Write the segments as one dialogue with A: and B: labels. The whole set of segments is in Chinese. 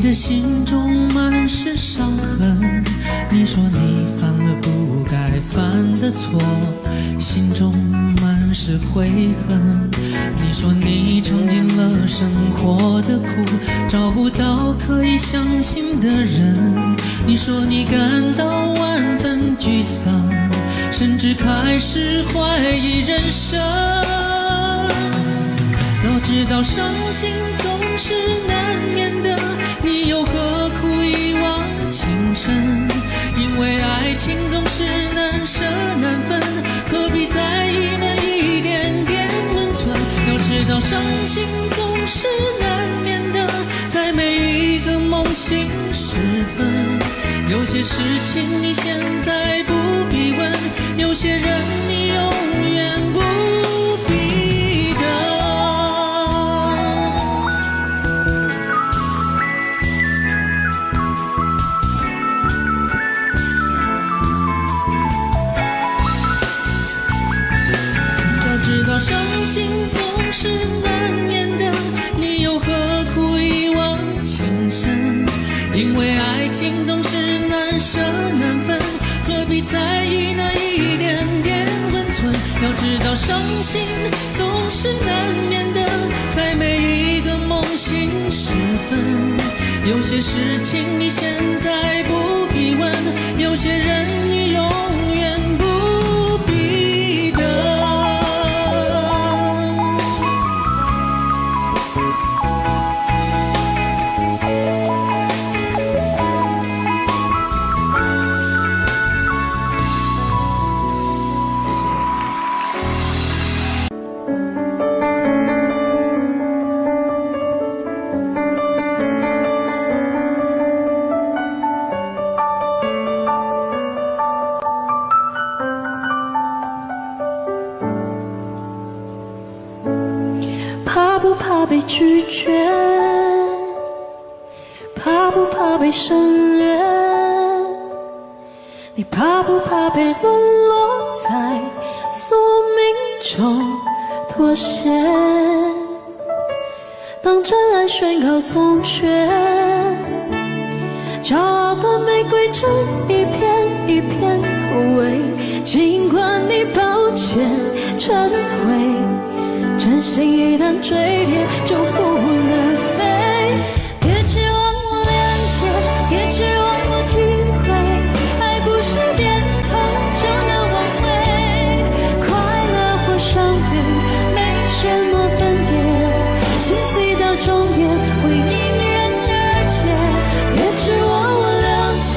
A: 的心中满是伤痕，你说你犯了不该犯的错，心中满是悔恨。你说你尝尽了生活的苦，找不到可以相信的人。你说你感到万分沮丧，甚至开始怀疑人生。早知道伤心总是难免的，你又何苦一往情深？因为爱情总是难舍难分，何必在意那一点点温存？要知道伤心总是难免的，在每一个梦醒时分。有些事情你现在不必问，有些人你永远不必等。早知道伤心总是难免的，你又何苦一往情深？因为爱情总是难舍难分，何必在意那一点点温存？要知道伤心总是难免的，在每一个梦醒时分。有些事情你现在不必问，有些人你永远不必等。
B: 怕不怕被拒绝？怕不怕被省略？你怕不怕被沦落在宿命中妥协？当真爱宣告从缺，骄傲的玫瑰正一片一片枯萎。尽管你抱歉忏悔，真心一旦坠裂就不能飞。别指望我谅解，别指望我体会，爱不是点头就能挽回。快乐或伤悲没什么分别，心碎到终点会因人而解。别指望我了解，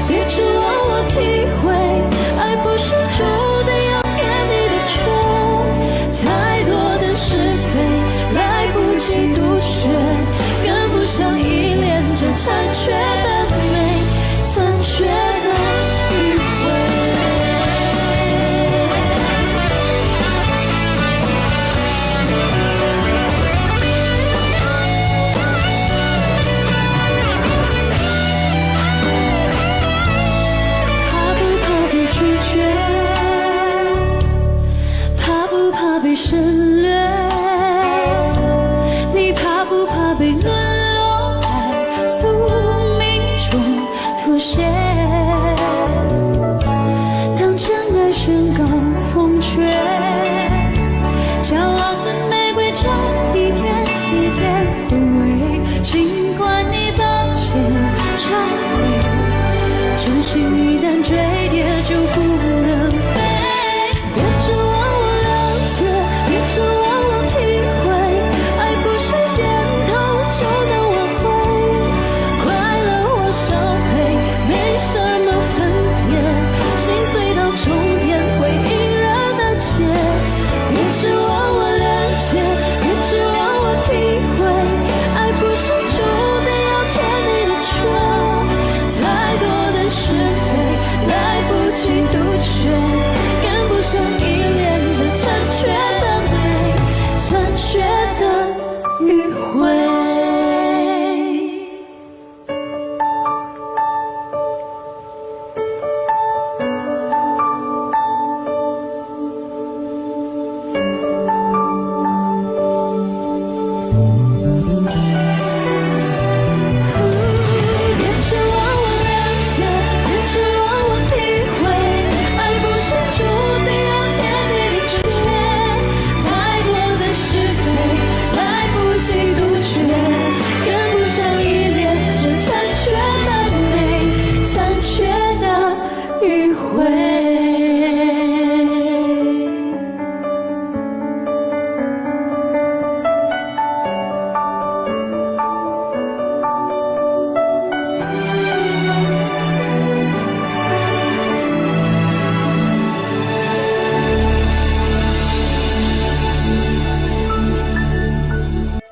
B: 别指望我体会，爱不是注定要填你的缺。太多是非来不及杜绝，跟不上依恋着残缺的美，残缺的迂回。怕不怕被拒绝？怕不怕被省略？你怕不怕被沦落在宿命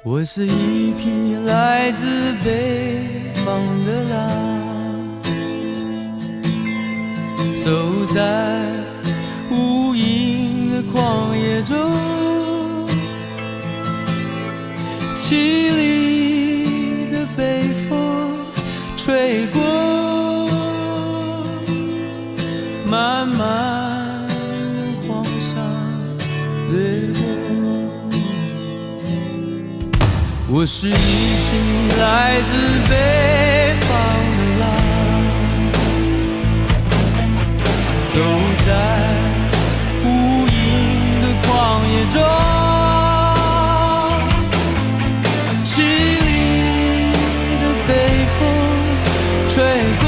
A: 我是一匹来自北方的狼，走在无垠的旷野中，凄厉的北风吹过，漫漫的黄沙掠过。我是一匹来自北方的狼，走在无垠的旷野中，凄厉的北风吹过，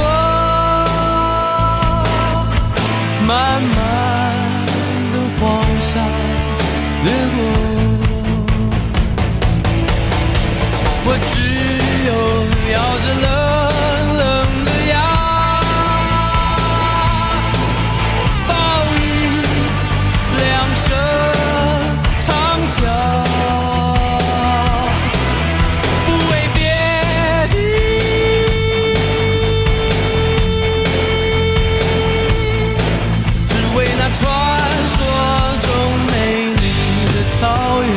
A: 漫漫的黄沙掠过。我只有咬着冷冷的牙，暴雨两声长啸，不为别的，只为那传说中美丽的草原。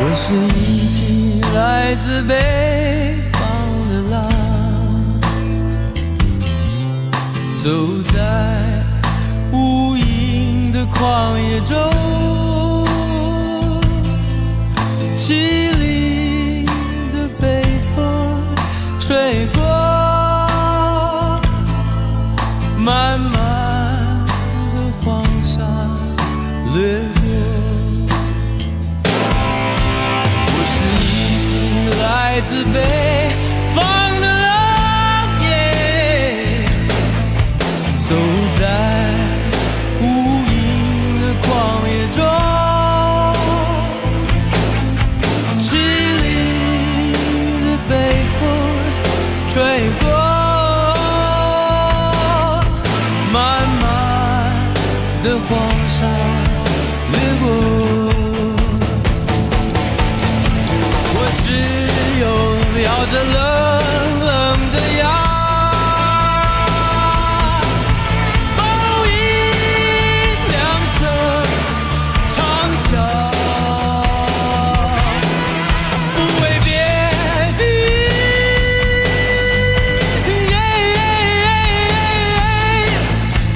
A: 我是一匹来自北方的狼，走在无垠的旷野中，凄厉的北风吹过，漫漫的黄沙掠过。来自北方的狼，走在无垠的旷野中，凄厉的北风吹过，漫漫的黄沙掠过。咬着冷冷的牙，暴雨两声长啸，不为别的，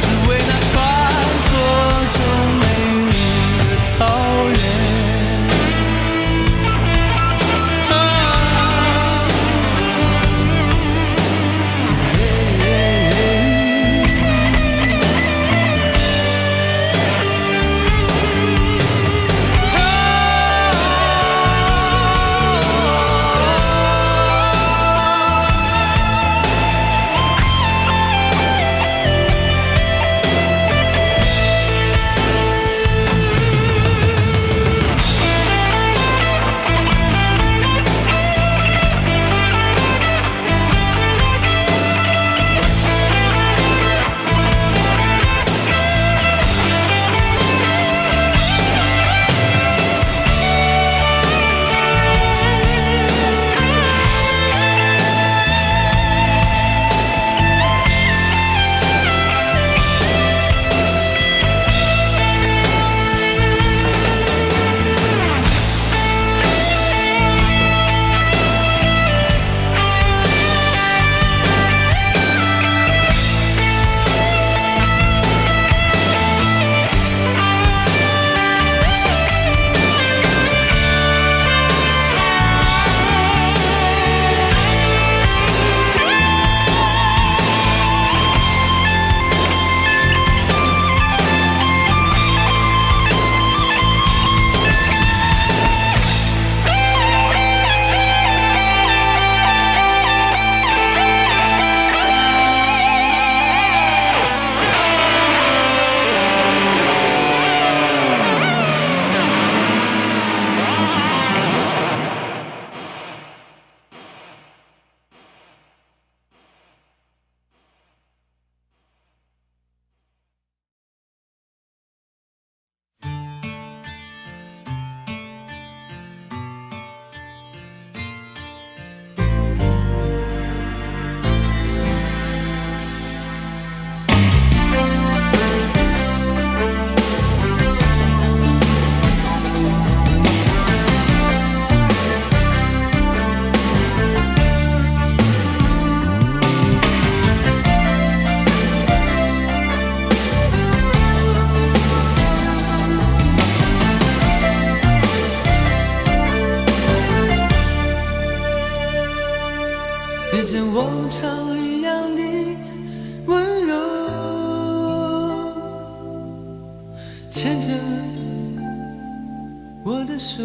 A: 只为那传说中美你像往常一样的温柔，牵着我的手，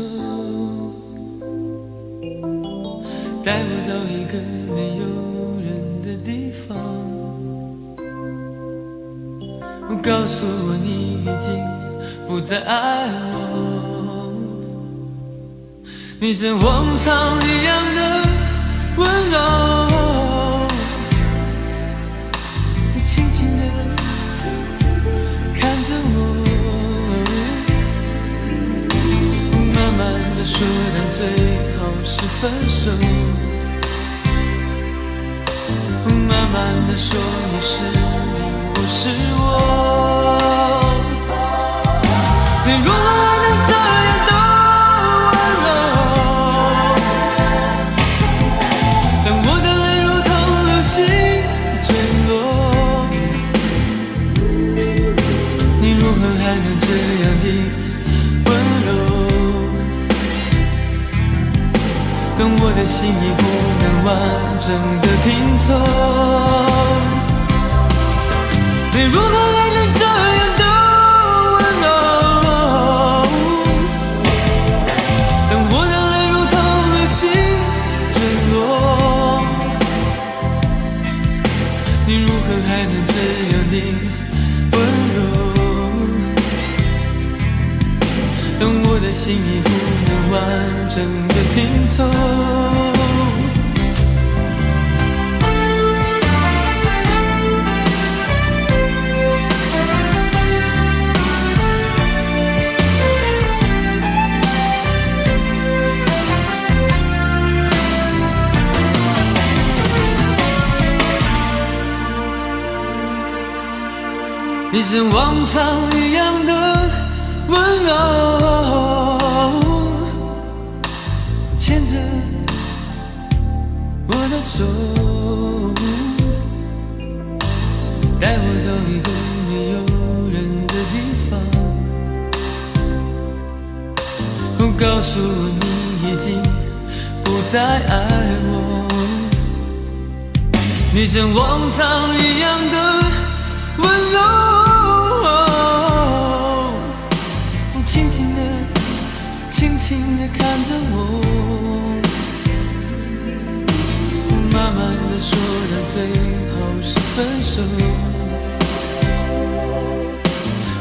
A: 带我到一个没有人的地方，告诉我你已经不再爱我。你像往常一样的温柔，你轻轻地看着我，慢慢地说，但最好是分手。慢慢地说，你是你，我是我。你如何能这样的温柔？当我的泪如同流星坠落，你如何还能这样的温柔？当我的心已不能完整的拼凑，你如何还能这样的温柔？当我的泪如同流星坠落，你如何还能这样的温柔？当我的心已不能完整的拼凑，你像往常一样的温柔，牵着我的手，带我到一个没有人的地方，告诉我你已经不再爱我。你像往常一样的温柔，轻轻地轻轻地看着我，慢慢地说，但最好是分手。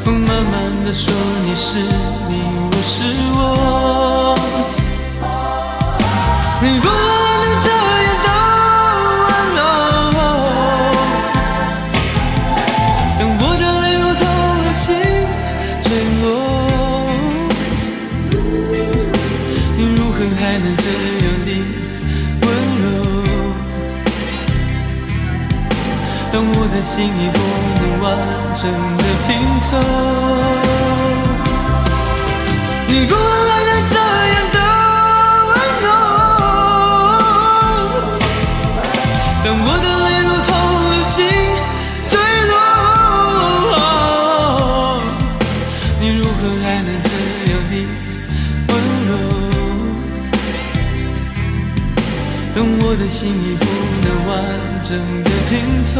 A: 慢慢地说，你是你，我是我。你如何能这样的温柔？当我的泪如同流星坠落，还能这样的温柔？当我的心已不能完整的拼凑，你如何还能这样的温柔？当我的泪如同流星坠落，你如何还能这样的温柔？当我的心已不能完整的拼凑，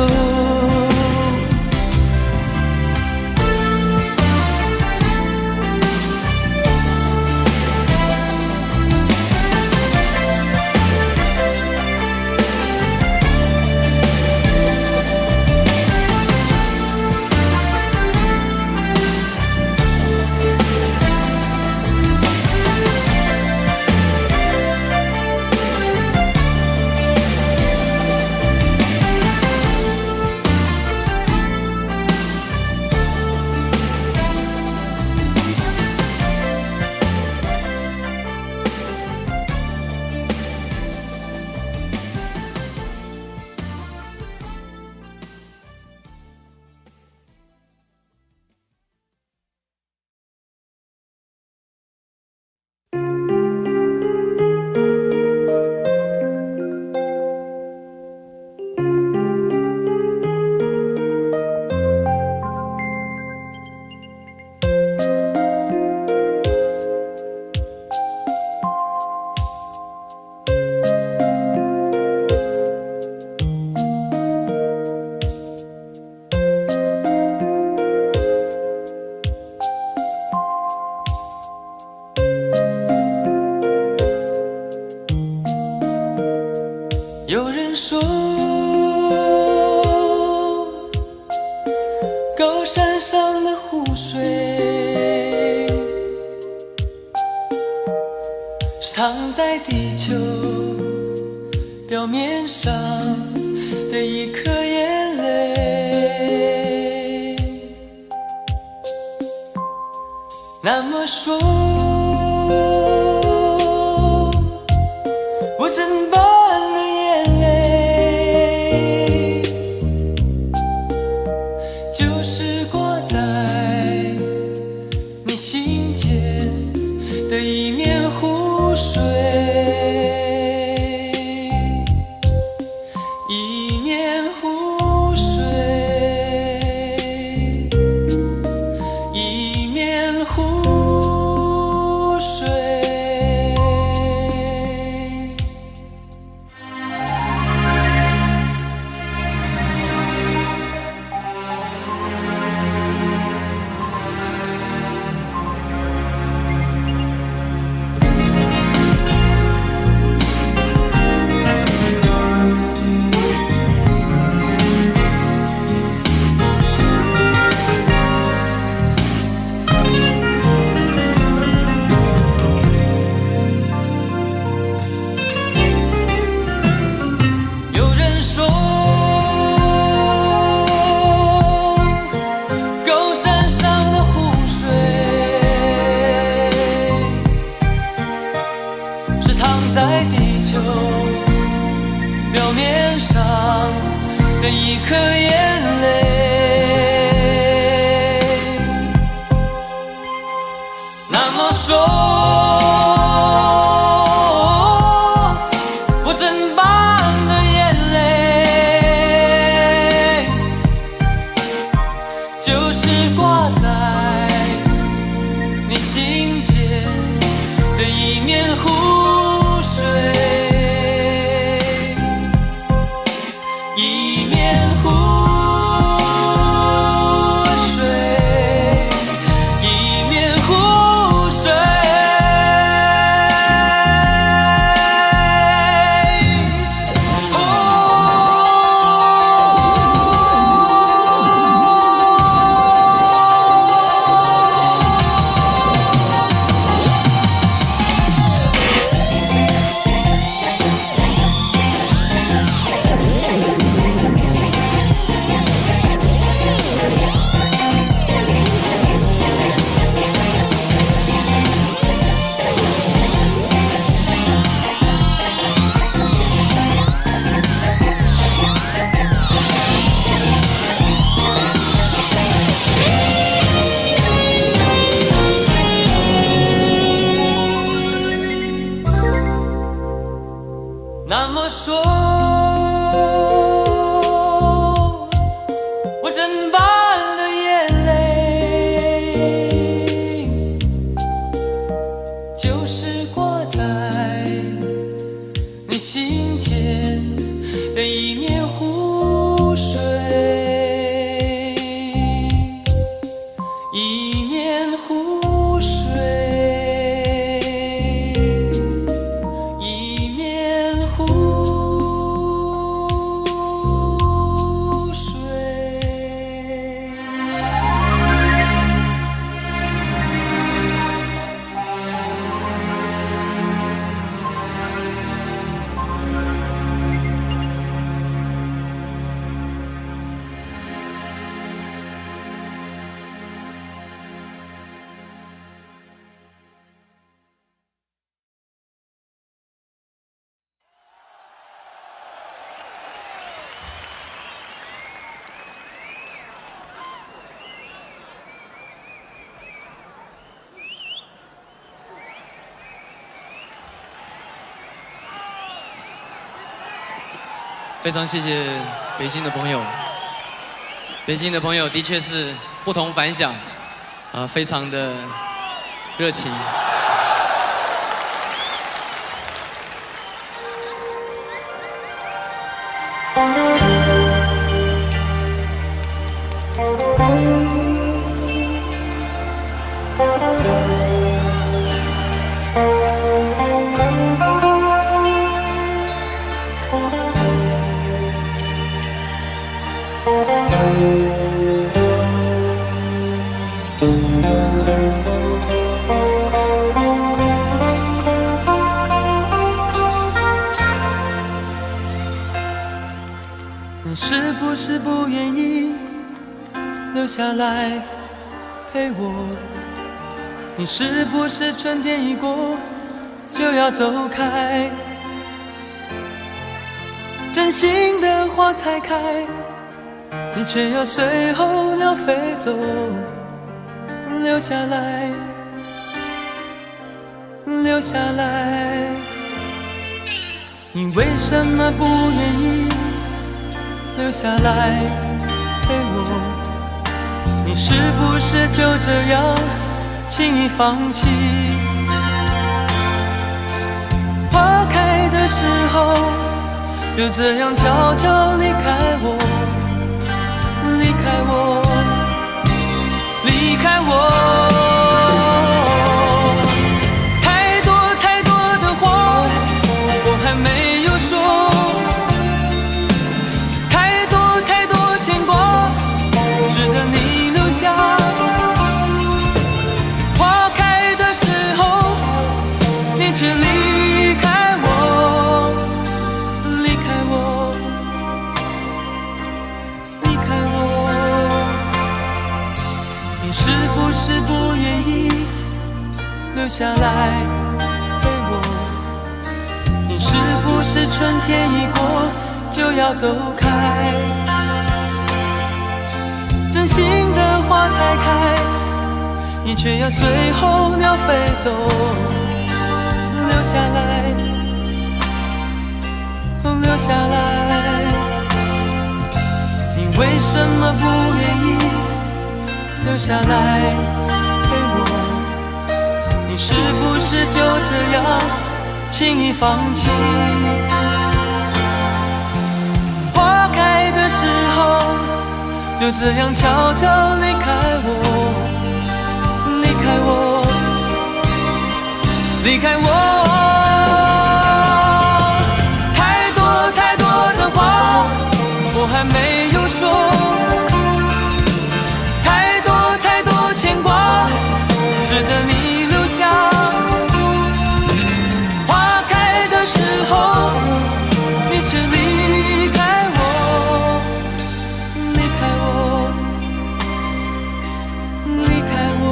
A: 有人说，高山上的湖水是躺在地球表面上的一颗眼泪。那么说，我真棒的眼泪就是挂在你心间的一面湖水，一面湖水，一面湖水。有人说，高山上的湖水是躺在地球表面上的一颗眼泪。那么说，我真棒的眼泪就是挂在你心间的一面湖水，一面湖水，一面湖水。那么说，我真棒的眼泪就是挂在你心间的一面湖水，一面湖水，一面湖水。
C: 非常谢谢北京的朋友，北京的朋友的确是不同凡响，非常的热情。
D: 是不是不愿意留下来陪我？你是不是春天一过就要走开？真心的花才开，你却要随候鸟飞走，留下来，留下来。你为什么不愿意留下来陪我？你是不是就这样轻易放弃？花开的时候就这样悄悄离开我，离开我，离开我。太多太多的话我还没有说，太多太多牵挂值得你留下。花开的时候你却离开我，离开我，离开我。你是不是不愿意留下来陪我？你是不是春天一过就要走开？真心的花才开，你却要随候鸟飞走，留下来，留下来。你为什么不愿意留下来陪我？你是不是就这样轻易放弃？花开的时候就这样悄悄离开我，离开我，离开我。太多太多的话我还没有说，太多太多牵挂值得你留下。花开的时候你却离开我，离开我，离开我。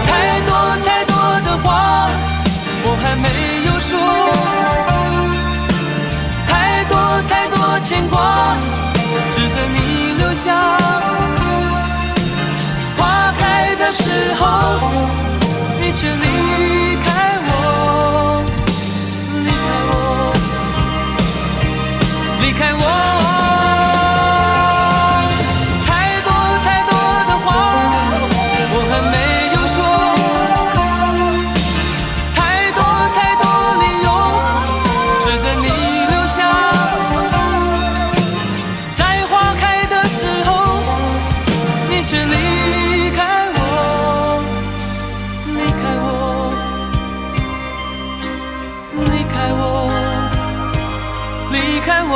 D: 太多太多的话我还没有说，太多太多牵挂值得你留下。花开的时候你却离开我，离开我，离开我。太多太多的话我还没有说，太多太多理由值得你留下。在花开的时候你却离开我，离开我，离开我，离开我。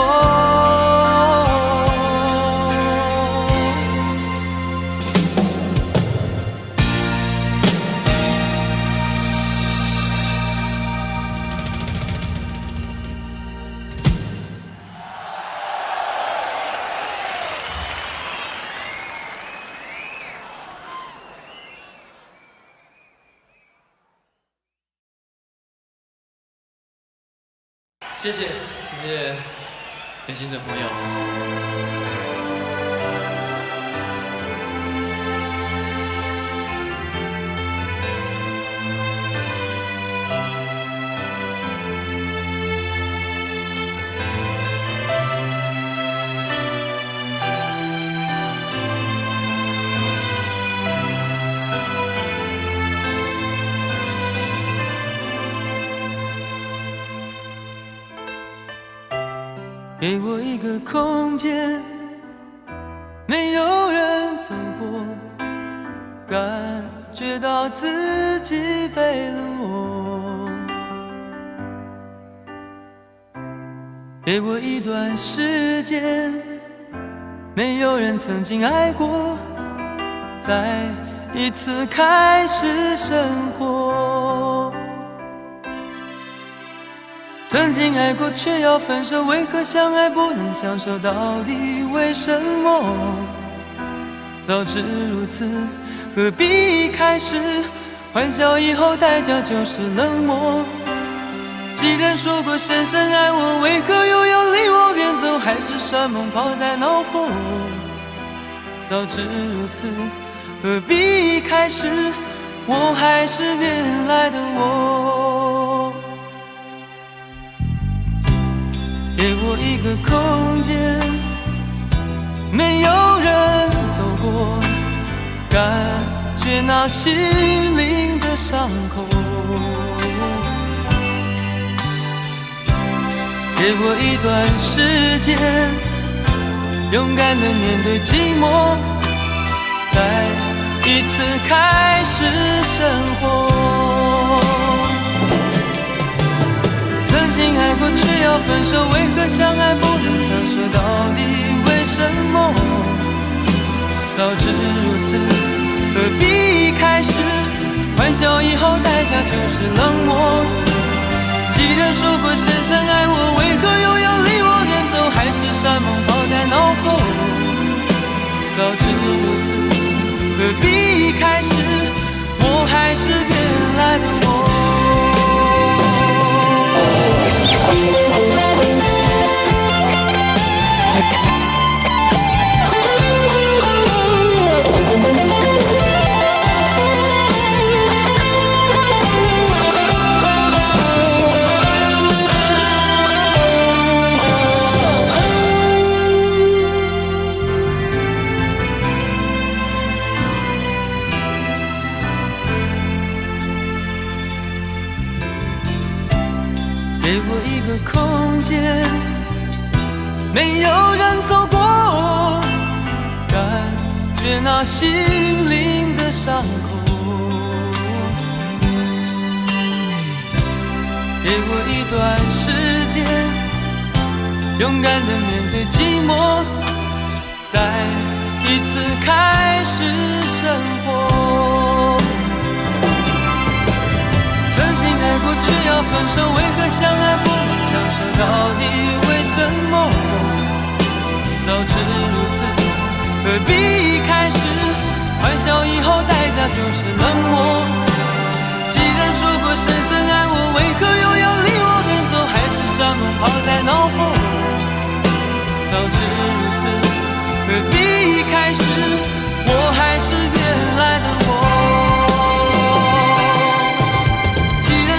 C: 谢谢，谢谢北京的朋友。
D: 给我一个空间，没有人走过，感觉到自己被冷落。给我一段时间，没有人曾经爱过，再一次开始生活。曾经爱过却要分手，为何相爱不能相守？到底为什么？早知如此，何必一开始？欢笑以后代价就是冷漠。既然说过深深爱我，为何又要离我远走？海誓山盟抛在脑后。早知如此，何必一开始？我还是原来的我。给我一个空间，没有人走过，感觉那心灵的伤口。给我一段时间，勇敢地面对寂寞，再一次开始生活。曾经爱过却要分手，为何相爱不能相守？到底为什么？早知如此，何必一开始？欢笑以后代价就是冷漠。既然说过深深爱我，为何又要离我远走？海誓山盟抛在脑后。早知如此，何必一开始？我还是原来的我。给我一个空间，没有人走过，感觉那心灵的伤口。给我一段时间，勇敢地面对寂寞，再一次开始生活。曾经爱过却要分手，为何相爱不能相守？到底为什么？早知如此，何必一开始？欢笑以后代价就是冷漠。既然说过深深爱我，为何又要离我远走？海誓山盟抛在脑后。早知如此，何必一开始？我还是原来的我。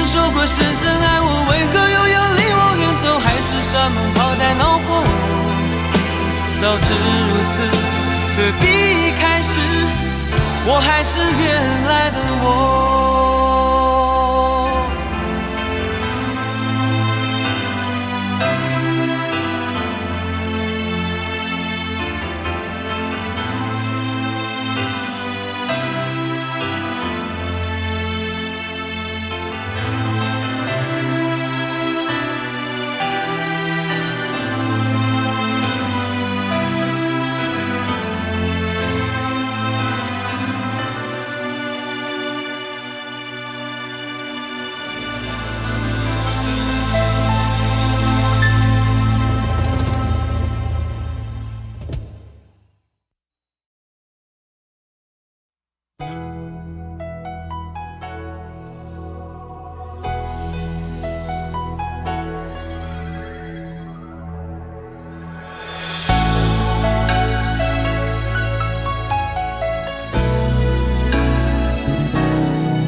D: 说过深深爱我，为何又要离我远走？海誓山盟抛在脑后。早知如此，何必一开始？我还是原来的我。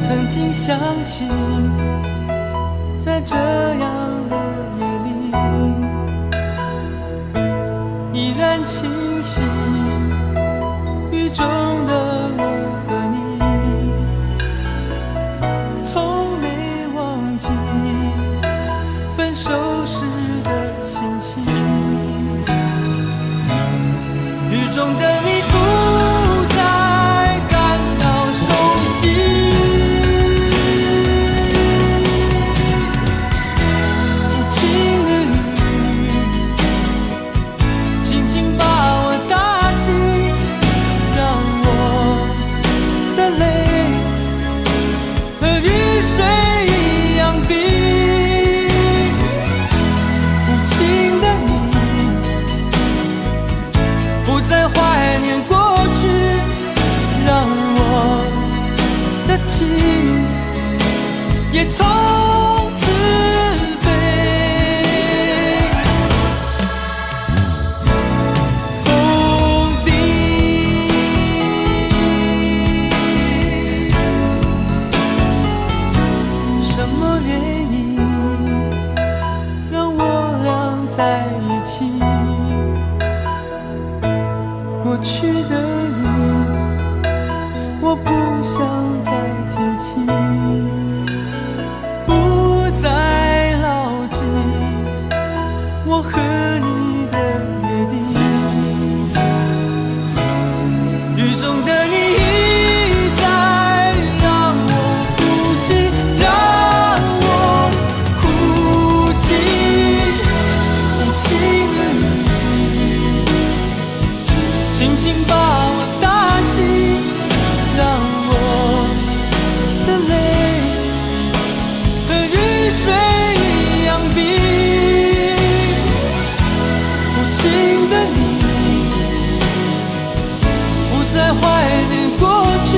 D: 曾经想起，在这样的夜里，依然清晰，雨中的我和你，从没忘记分手时的心情。雨中的你不再感到熟悉。无情的雨轻轻把我打醒，让我的泪和雨水一样冰。无情的你不再怀念过去，让我的情也从此飞。风笛，什么原因让我俩在一起？过去的你，我不想再提起，不再牢记我和你的约定。雨中的你一再让我哭泣，让我哭泣。无情的雨轻轻把我打醒，让我的泪和雨水一样冰。无情的你不再怀念过去，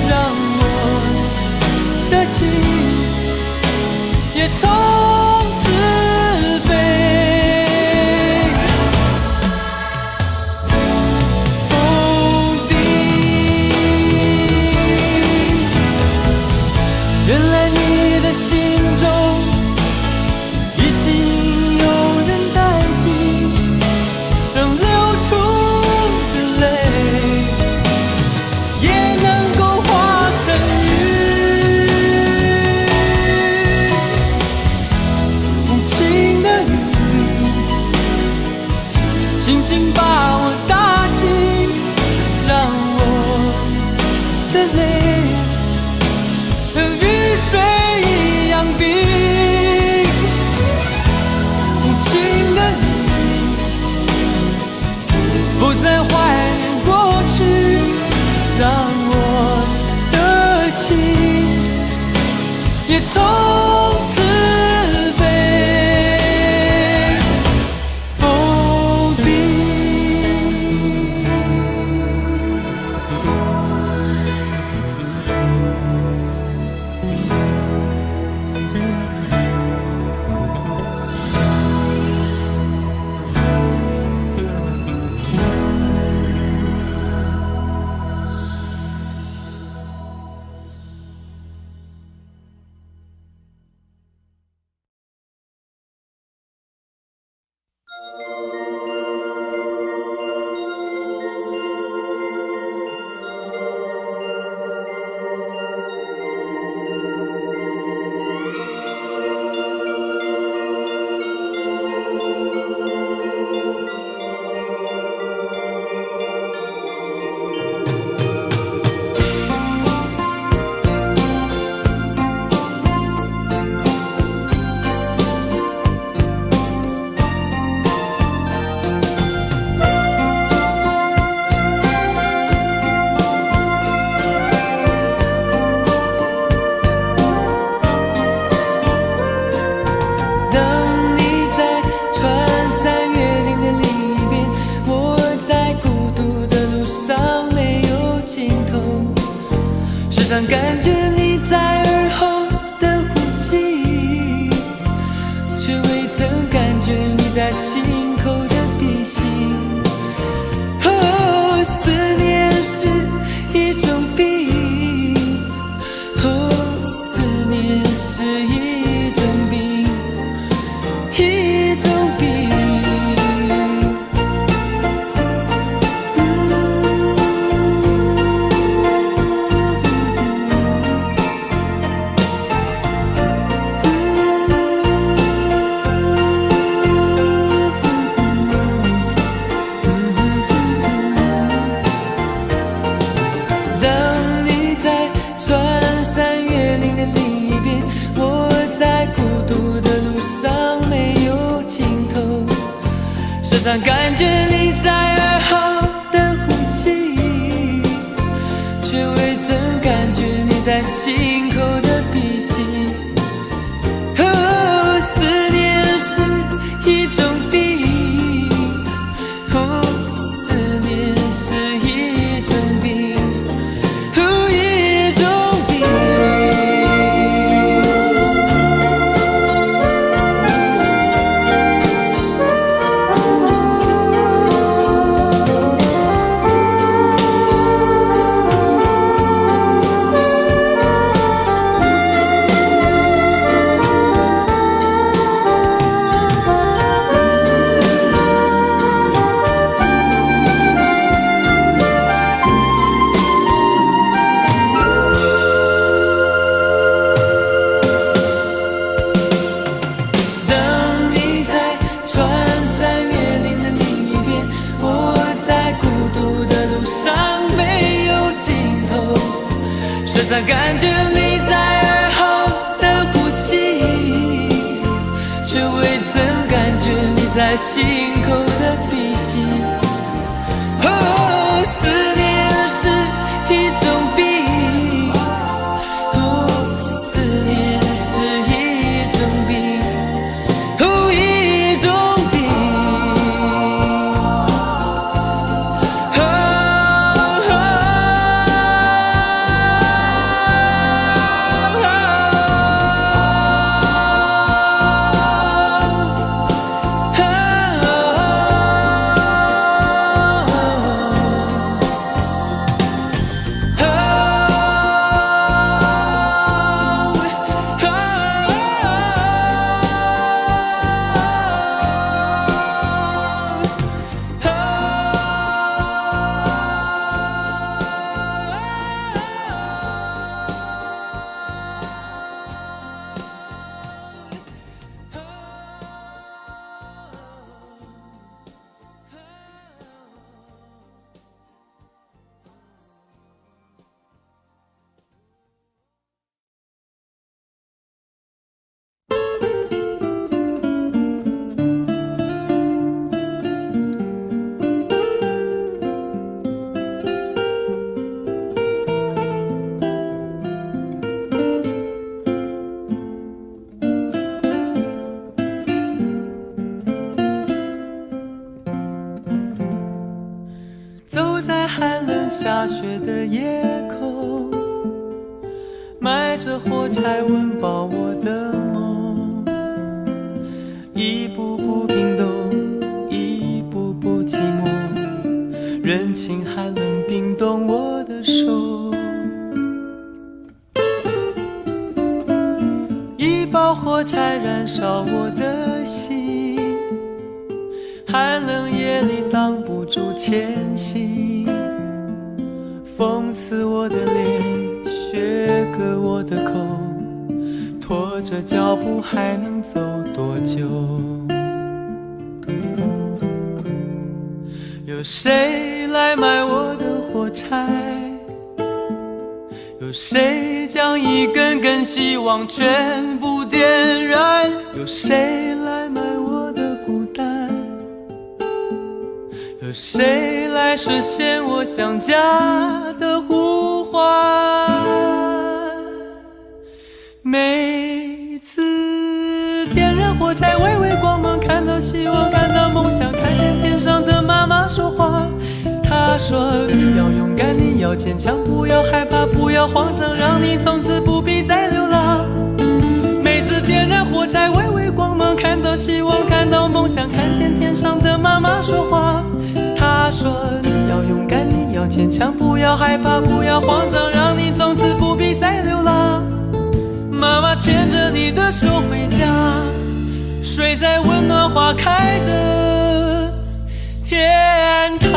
D: 让我的情也从此飞。原来你的心中已经有人代替，让流出的泪也能够化成雨。无情的雨轻轻把我打醒，让我的泪和雨水一样冰。无情的你不再怀念过去，让我的情也从此飞。风笛，常感觉你在耳后的呼吸，却未曾感觉你在心口的鼻息。哦，思念是一种病，哦，思念是一种病，一种病。上感觉你在耳后的呼吸，却未曾感觉你在心口的鼻息。思念是一种病，思念是一种病，一种病。身上感觉你在耳后的呼吸，却未曾感觉你在心口的鼻息。思念是一种病，思念是一种病，一种病。寒冷下雪的夜空，埋着火柴温饱我的梦，一步步冰冻，一步步寂寞，人情寒冷冰冻我的手，一包火柴燃烧我的心，寒冷夜里挡不住前行，讽刺我的脸，削割我的口，拖着脚步还能走多久？有谁来买我的火柴？有谁将一根根希望全部点燃？有谁来买我的孤单？有谁来实现我想家的呼唤？每次点燃火柴，微微光芒，看到希望，看到梦想，看见天上的妈妈说话。她说你要勇敢，你要坚强，不要害怕，不要慌张，让你从此不必再流浪。每次点燃火柴，微微光芒，看到希望，看到梦想，看见天上的妈妈说话。她说你要勇敢，你要坚强，不要害怕，不要慌张，让你从此不必再流浪。妈妈牵着你的手回家，睡在温暖花开的天堂。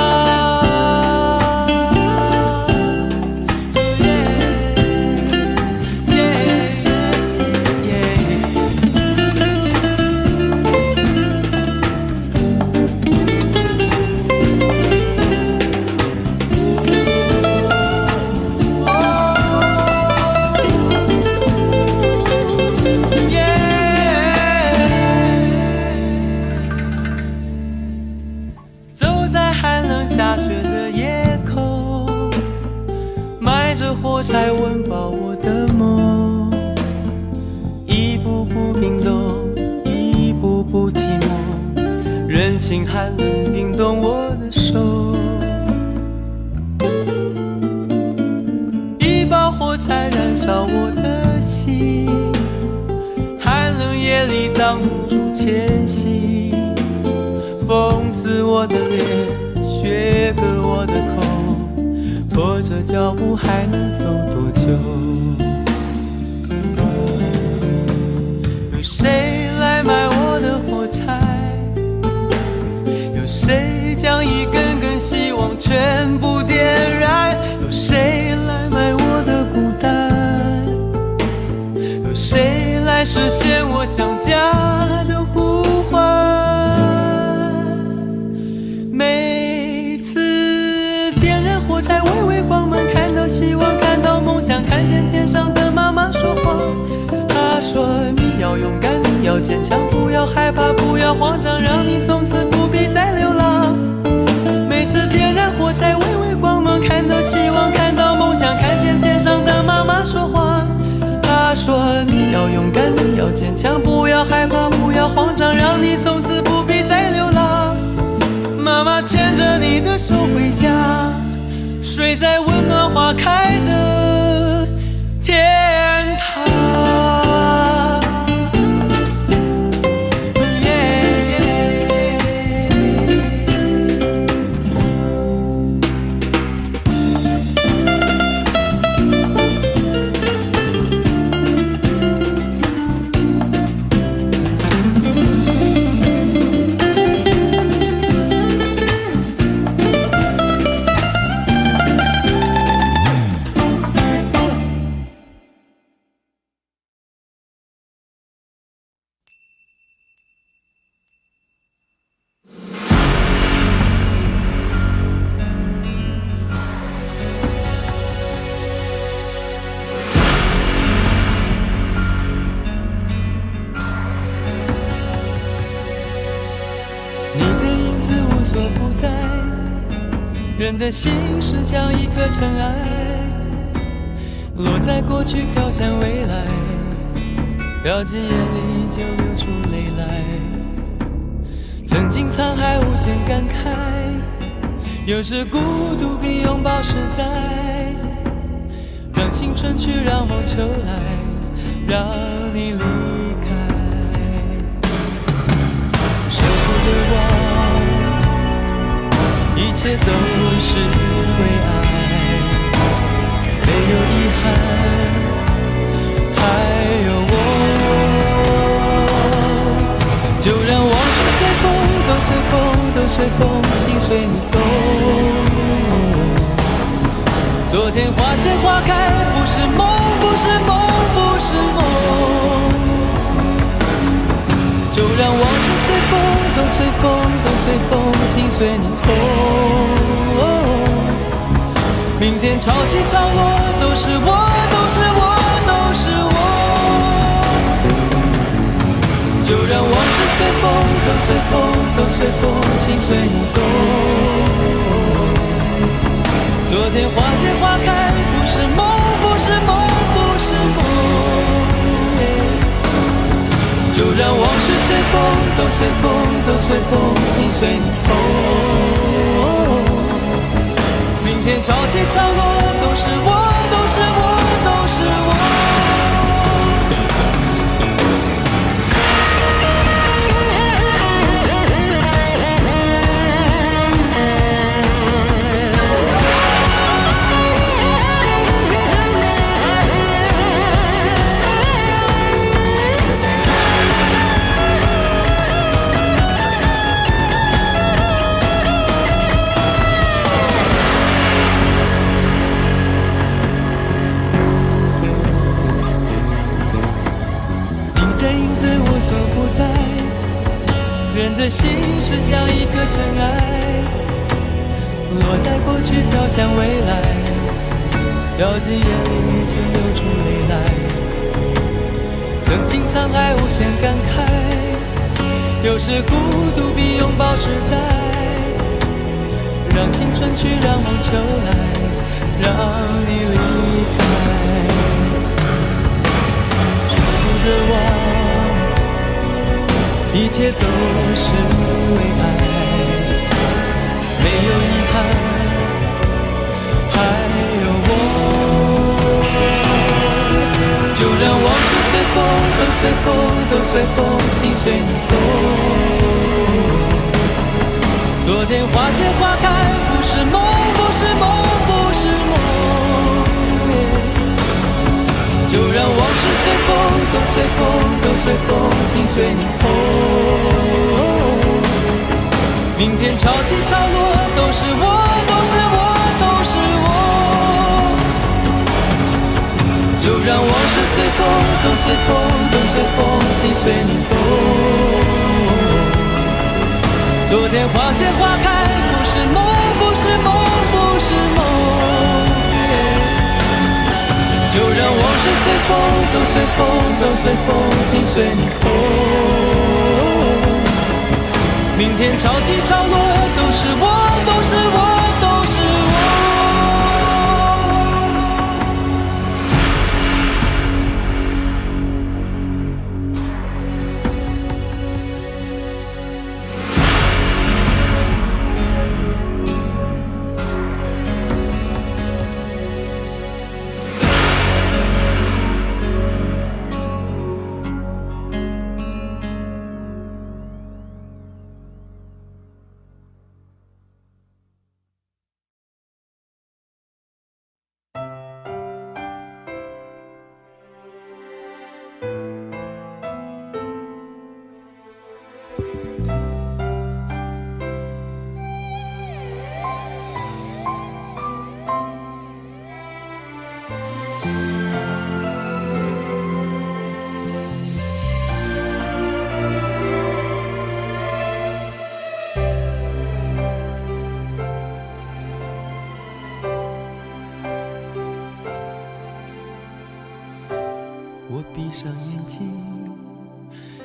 D: 火柴温饱我的梦，一步步冰冻，一步步寂寞，人情寒冷冰冻我的手。一把火柴燃烧我的心，寒冷夜里挡不住前行，风刺我的脸，雪割我的口，拖着脚步还能走多久？有谁来买我的火柴？有谁将一根根希望全部点燃？有谁来买我的孤单？有谁来实现我想家的呼唤？每次点燃火柴，微微光芒，看到希望，看到梦想，看见天上的妈妈说话。她说你要勇敢，你要坚强，不要害怕，不要慌张，让你从此不必再流浪。每次点燃火柴，微微光芒，看到希望，看到梦想，看见天上的妈妈说话。她说你要勇敢，你要坚强，不要害怕，不要慌张，让你从此不必再流浪。妈妈牵着你的手回家，睡在温暖花开的天堂。人的心是像一颗尘埃，落在过去飘向未来，飘进眼里就流出泪来。曾经沧海无限感慨，有时孤独比拥抱实在。让青春去，让梦秋来，让你离开。舍不得忘，一切都是为爱，没有遗憾，还有我。就让往事随风，都随风，都随风，心随你动。昨天花谢花开，不是梦，不是梦，不是梦。就让往事随风，都随风，都随风，心随你痛。明天潮起潮落，都是我，都是我，都是我。就让往事随风，都随风，都随风，心随你动。昨天花谢花开，不是梦，不是梦，不是梦。就让往事随风，都随风，都随风，心随你痛。明天潮起潮落，都是我，都是我，都是我。人的心是像一颗尘埃，落在过去飘向未来，掉进眼里就流出泪来。曾经沧海无限感慨，有时孤独比拥抱实在。让让青春去，让梦秋来，让你离开。说的忘，一切都是为爱，没有遗憾，还有我。就让往事随风，都随风，都随风，心随你动。昨天花谢花开，不是梦，不是梦，不是梦。就让往事随风，都随风，都随风，心随你痛。明天潮起潮落，都是我，都是我，都是我。就让往事随风，都随风，都随风，心随你动。昨天花谢花开，不是梦，不是梦，不是梦。就让往事随风，都随风，都随风，心随你痛。明天潮起潮落，都是我，都是我，都是我。我闭上眼睛，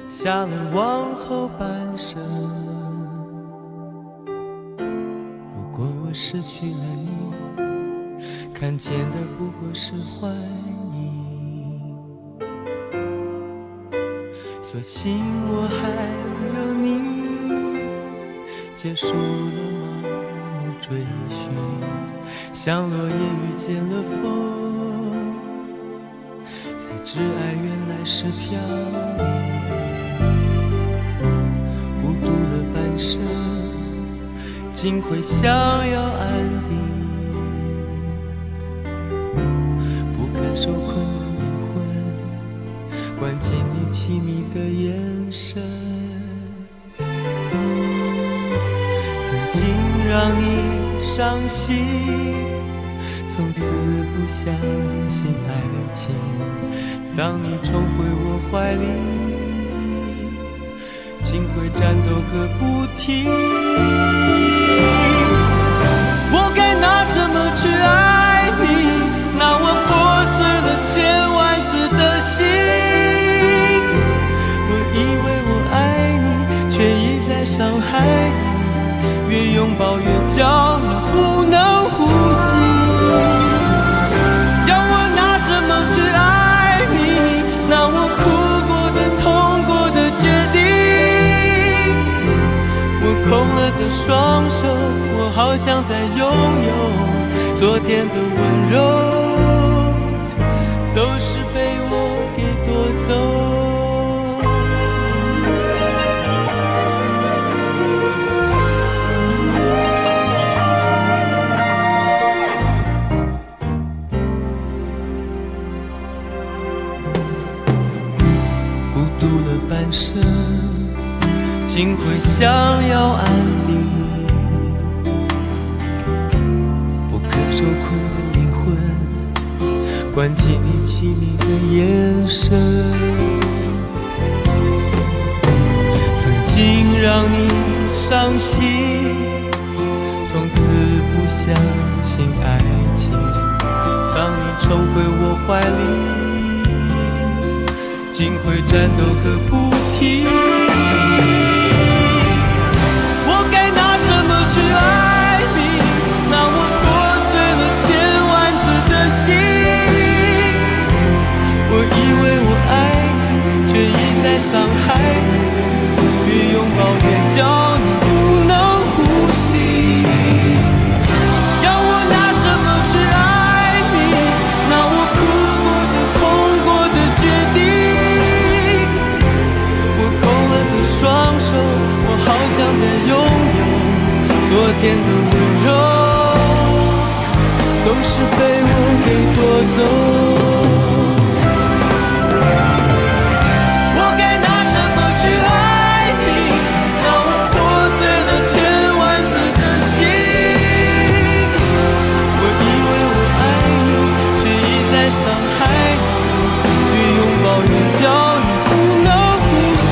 D: 下了往后半生。如果我失去了你，看见的不过是幻影。所幸我还有你，结束了盲目追寻，像落叶遇见了风。挚爱原来是飘零，孤独了半生，竟会想要安定。不肯受困的灵魂，关进你凄迷的眼神。曾经让你伤心，从此不相信爱情。当你重回我怀里，竟会战斗个不停。我该拿什么去爱你？拿我破碎了千万次的心。我以为我爱你，却一再伤害你。越拥抱越焦虑，不能呼吸。要我拿什么去爱你？拿我哭过的、痛过的决定。我空了的双手，我好想再拥有昨天的温柔，都是被我给夺走。半生竟会想要安定，不可受困的灵魂，关进你凄迷的眼神。曾经让你伤心，从此不相信爱情。当你重回我怀里，竟会战斗个不停。我该拿什么去爱你？昨天的温柔都是被我给夺走。我该拿什么去爱你，让我破碎了千万次的心。我以为我爱你，却一再伤害你，越拥抱越叫你不能呼吸。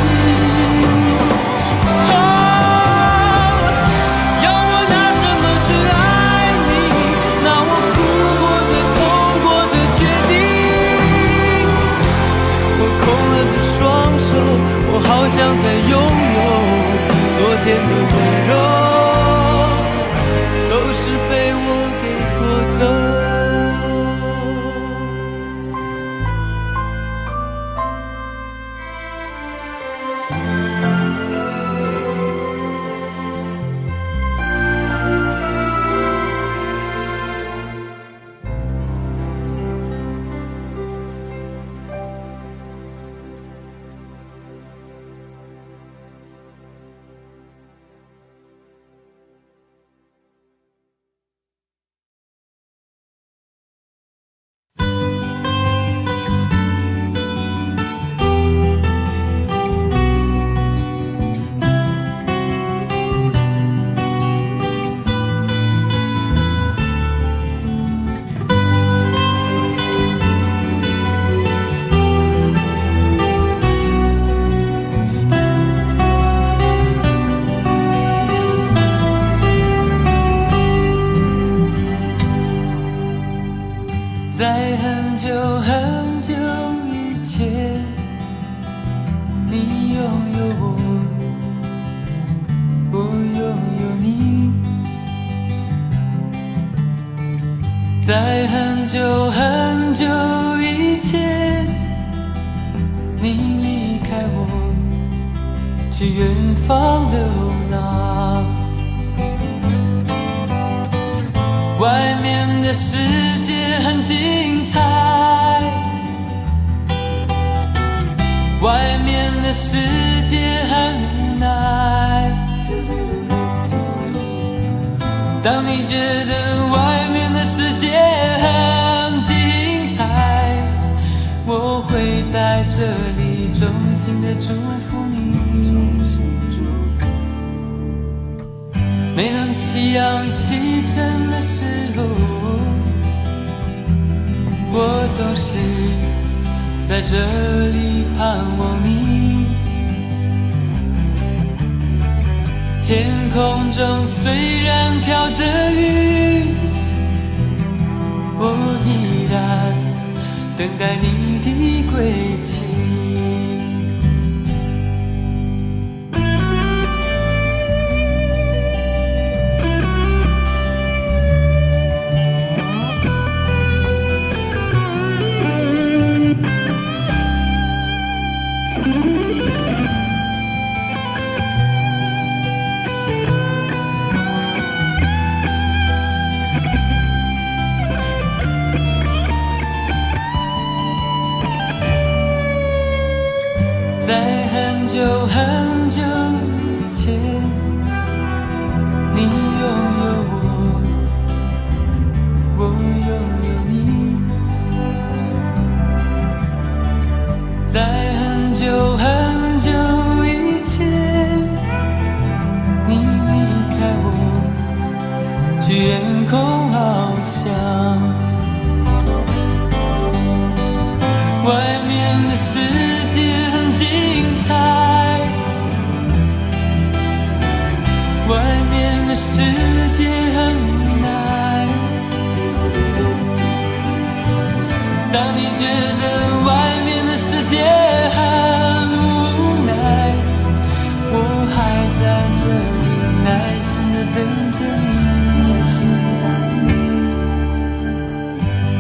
D: 双手，我好想再拥有昨天的温柔，都是被我给夺走。在很久很久以前，你拥有我，我拥有你。在很久很久以前，你离开我，去远方流浪。外面的世界很精彩，外面的世界很无奈。当你觉得外面的世界很精彩，我会在这里衷心的祝福你。每当夕阳西沉的时候，我总是在这里盼望你。天空中虽然飘着雨，我依然等待你的归期。在很久很久以前，你拥有我，我拥有你。在很久很久以前，你离开我，去远空翱翔。外面的世界很精彩，外面的世界很无奈。当你觉得外面的世界很无奈，我还在这里耐心地等着你。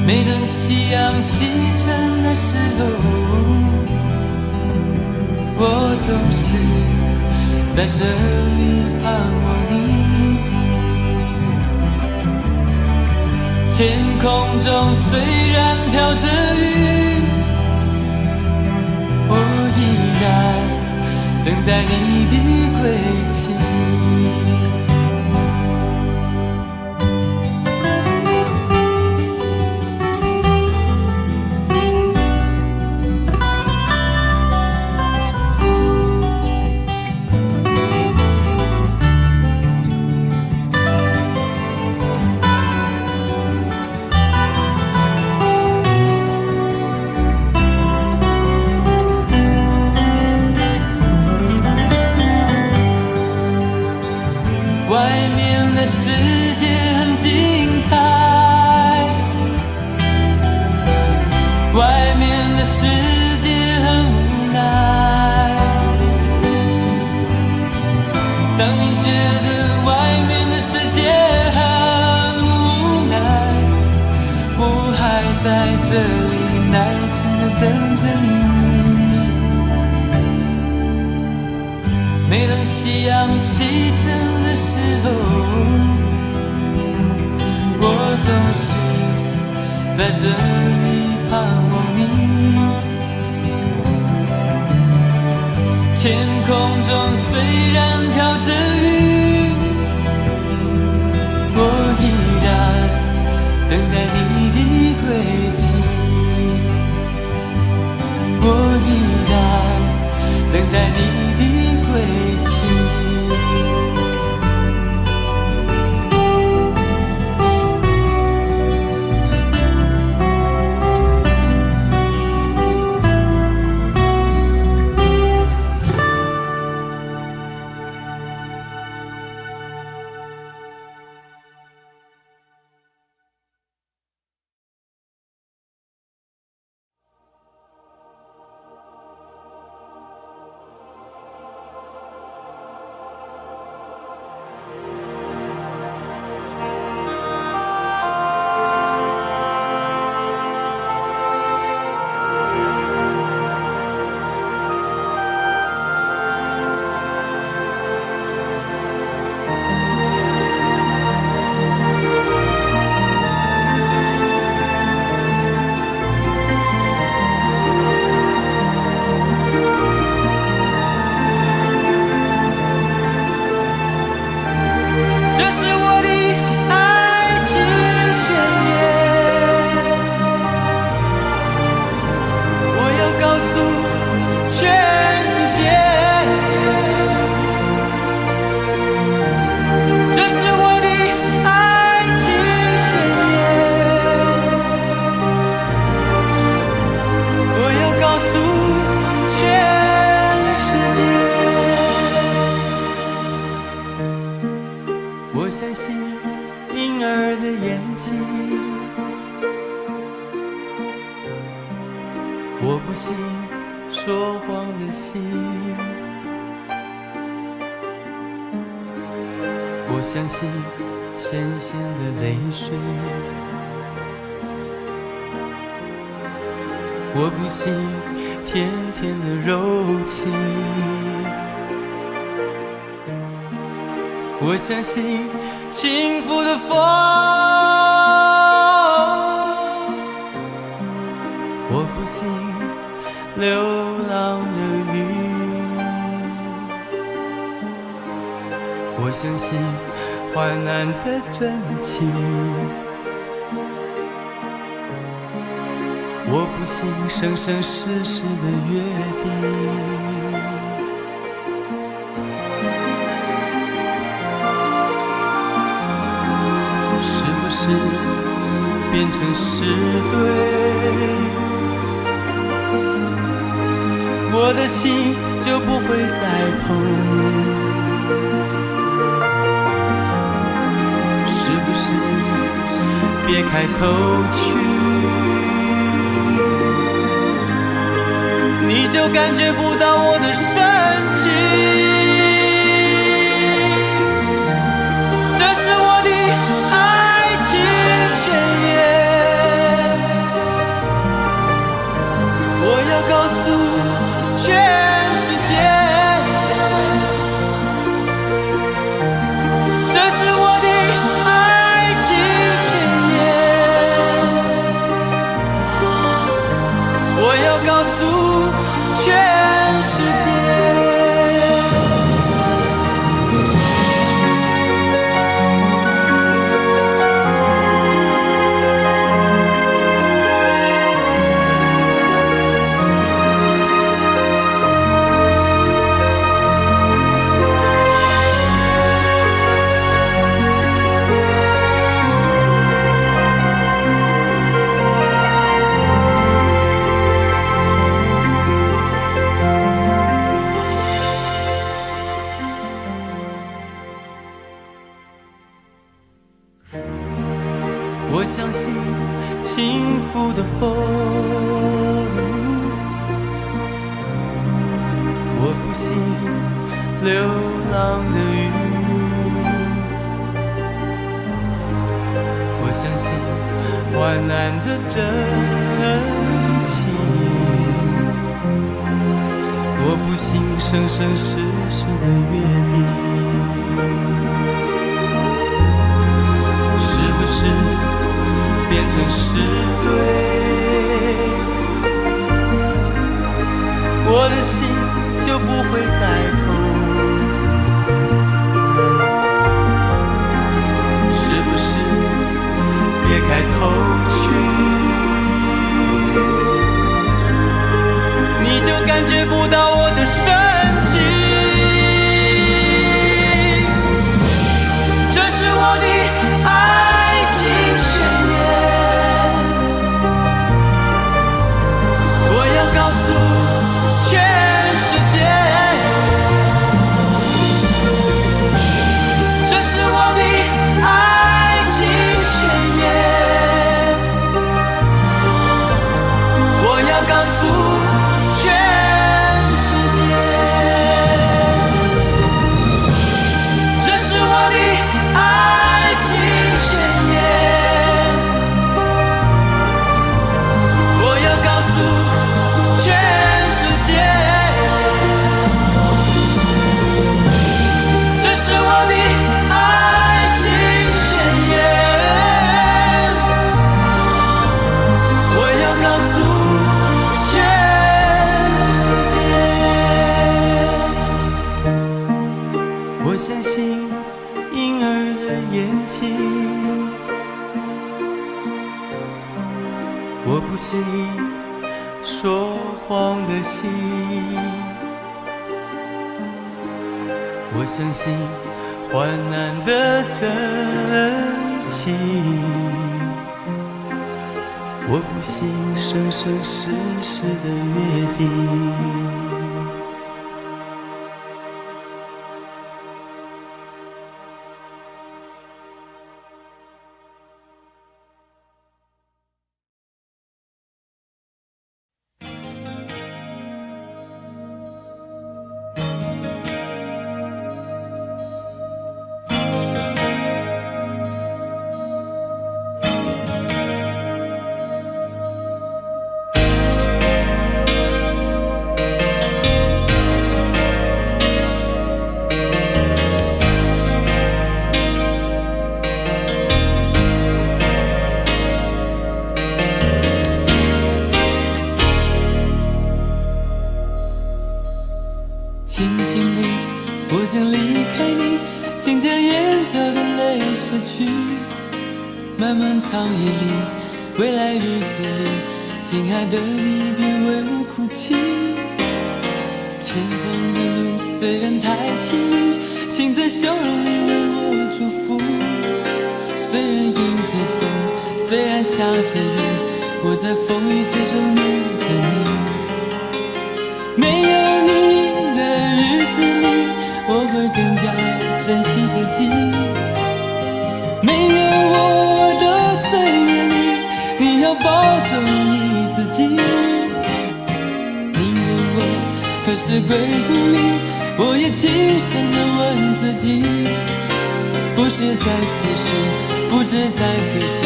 D: 每当夕阳西沉的时候，我总是在这里盼望你。天空中虽然飘着雨，我依然等待你的归期。这里耐心地等着你。每当夕阳西沉的时候，我总是在这里盼望你。天空中虽然飘着雨，我依然等待你的归期。我依然等待你的归期。我相信婴儿的眼睛，我不信说谎的心，我相信咸咸的泪水，我不信甜甜的柔情，我相信轻拂的风，我不信流浪的雨，我相信患难的真情，我不信生生世世的约定。是不是变成是对？我的心就不会再痛。是不是别开头去，你就感觉不到我的深情？这是我的爱情宣言，我要告诉全世界，这是我的爱情宣言，我要告诉全世界。我相信轻拂的风，我不信流浪的雨，我相信患难的真情。我不信生生世世的约定，是不是变成是对？我的心就不会再痛，是不是别开头去，你就感觉不到我的深情？这是我的爱情宣言，我要告诉全世界，这是我的爱情宣言，我要告诉全世界，这是我的爱情宣言，我要告诉全世界，这是我的爱情宣言，我要告诉全世界。我相信婴儿的眼睛，我不信说谎的心，我相信患难的真情，我不信生生世世的约定。轻轻地，我将离开你，请将眼角的泪拭去。漫漫长夜里，未来日子里，亲爱的你别为我哭泣。前方的路虽然太凄迷，请在笑容里为我祝福。虽然迎着风，虽然下着雨，我在风雨之中念着你。没有你的日子里，我会更加珍惜自己。没有我的岁月里，你要保重你自己。你问我何时归故里，我也轻声地问自己。不是在此时，不知在何时，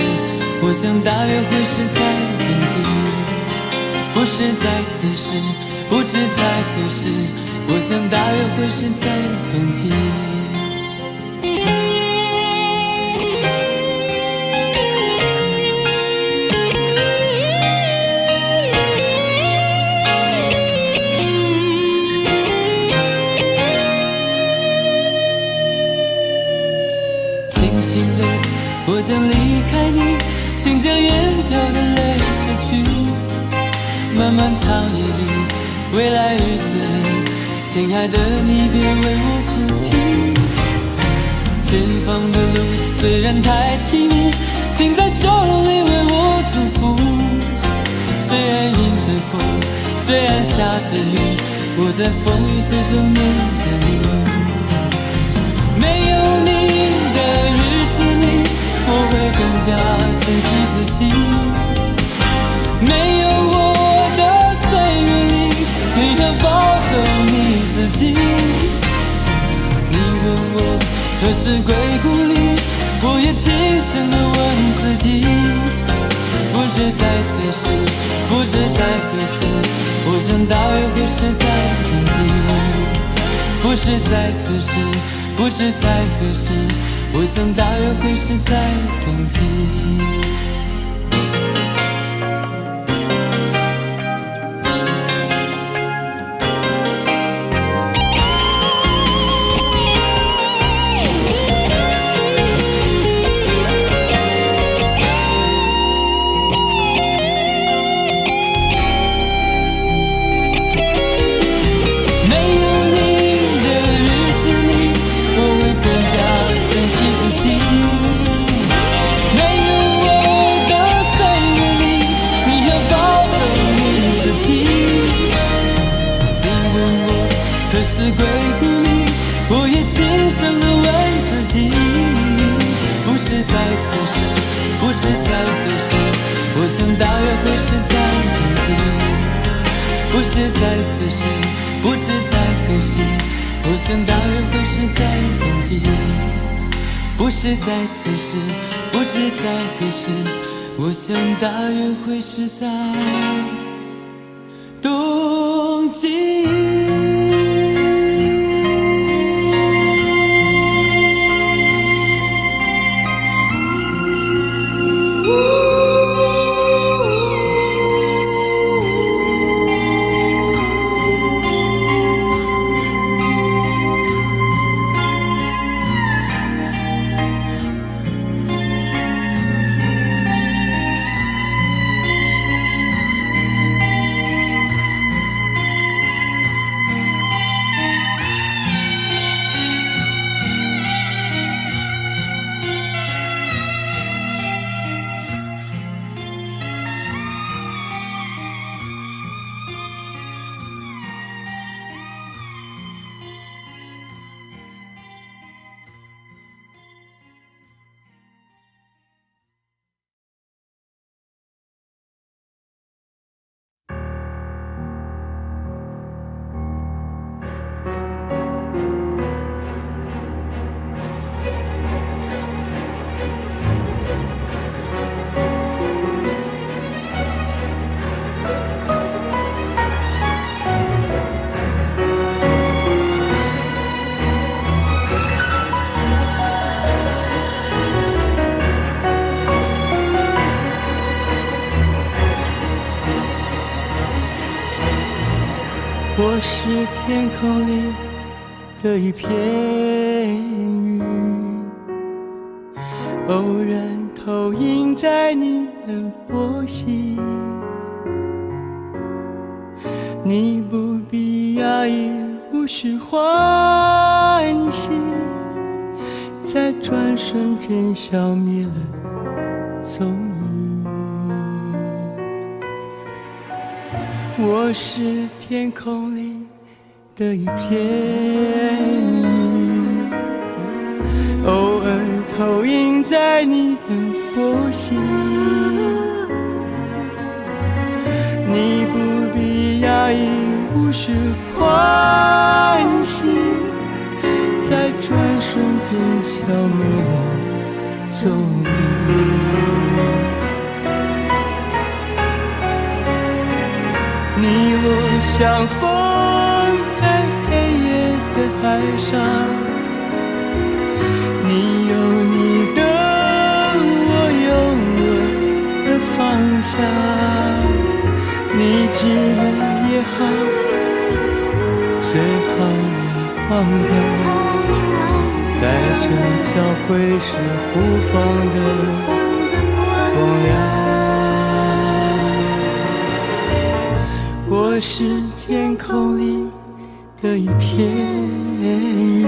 D: 我想大约会是在冬季。不是在此时，不知在何时，我想大约会是在冬季。轻轻的，我将离开你，请将眼角的泪拭去。漫漫长夜里，未来日子里，亲爱的你别为我哭泣。前方的路虽然太凄迷，请在笑容里为我祝福。虽然迎着风，虽然下着雨，我在风雨之中念着你。没有你的日子里，我会更加珍惜自己。没有我的岁月里，你要保守你自己。你问我何时归故里，我也轻声地问自己。不是在此时，不知在何时，我想大约会是在冬季。不是在此时，不知在何时，我想大约会是在冬季。不是在此时，不知在何时，我想大约会是在冬季。不是在此时，不知在何时，我想大约会是在冬季。我是天空里的一片云，偶然投影在你的波心。你不必压抑，无需欢喜，在转瞬间消灭了踪影。我是天空里的一片云，偶尔投影在你的波心。你不必压抑，无需欢喜，在转瞬间消灭了踪影。你我相逢在黑夜的海上，你有你的，我有我的方向。你知了也好，最好你忘掉，在这交汇时互放的光亮。我是天空里的一片云，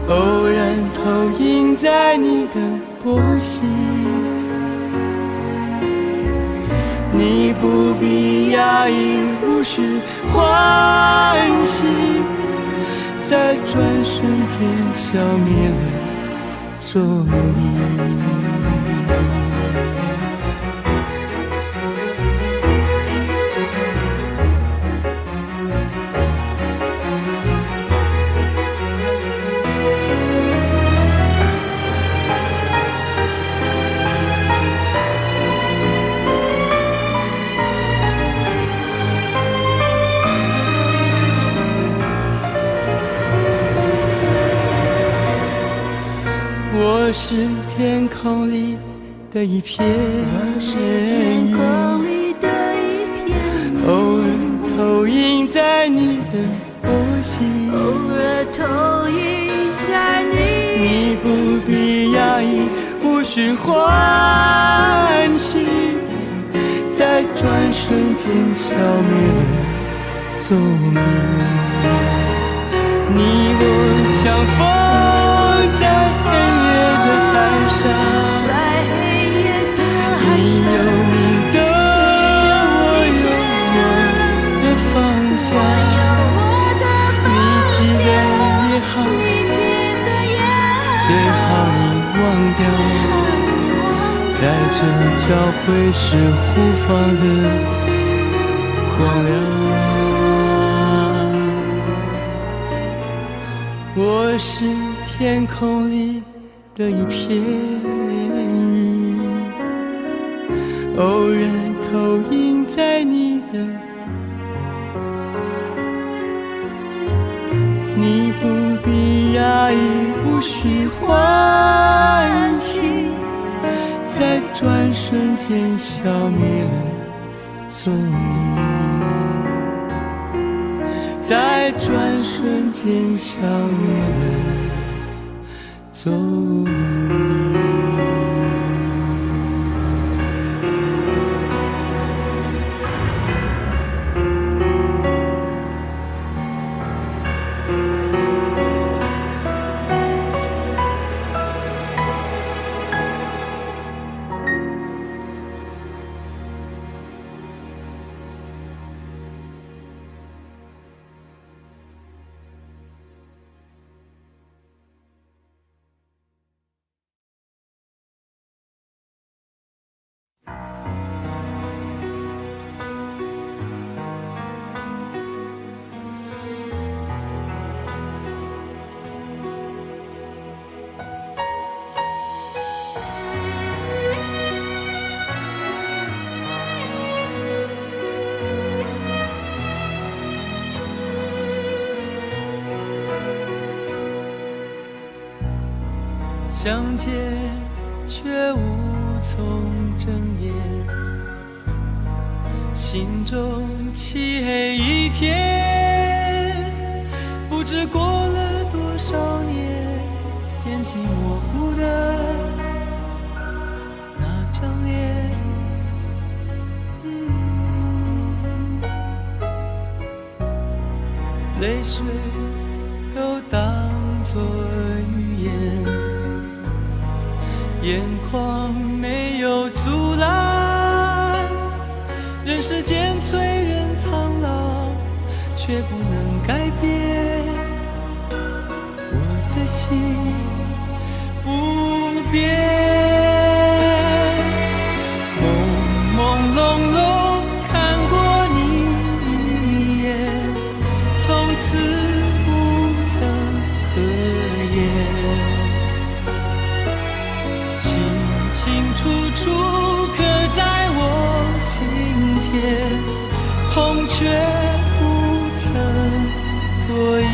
D: 偶然投影在你的波心。你不必压抑，无需欢喜，在转瞬间消灭了踪影。我是天空里的一片云，偶尔投影在你的波心，你不必压抑，无需欢喜，在转瞬间消灭了踪影。你我相逢在黑夜的海上，你有你的，我有我的方向。你记得也好，最好遗忘掉，在这交汇时互放的光亮。我是天空里的一片云，偶然投影在你的，你不必压抑，无需欢喜，在转瞬间消灭了踪影，在转瞬间消灭了踪影。相见却无从睁眼，心中漆黑一片，不知过了多少年，惦记模糊的那张脸。泪水都当作语言，眼眶没有阻拦，人世间催人苍老，却不能改变我的心不变。朦朦胧胧看过你一眼，从此不曾合眼，清清楚楚刻在我心田，痛却不曾多言。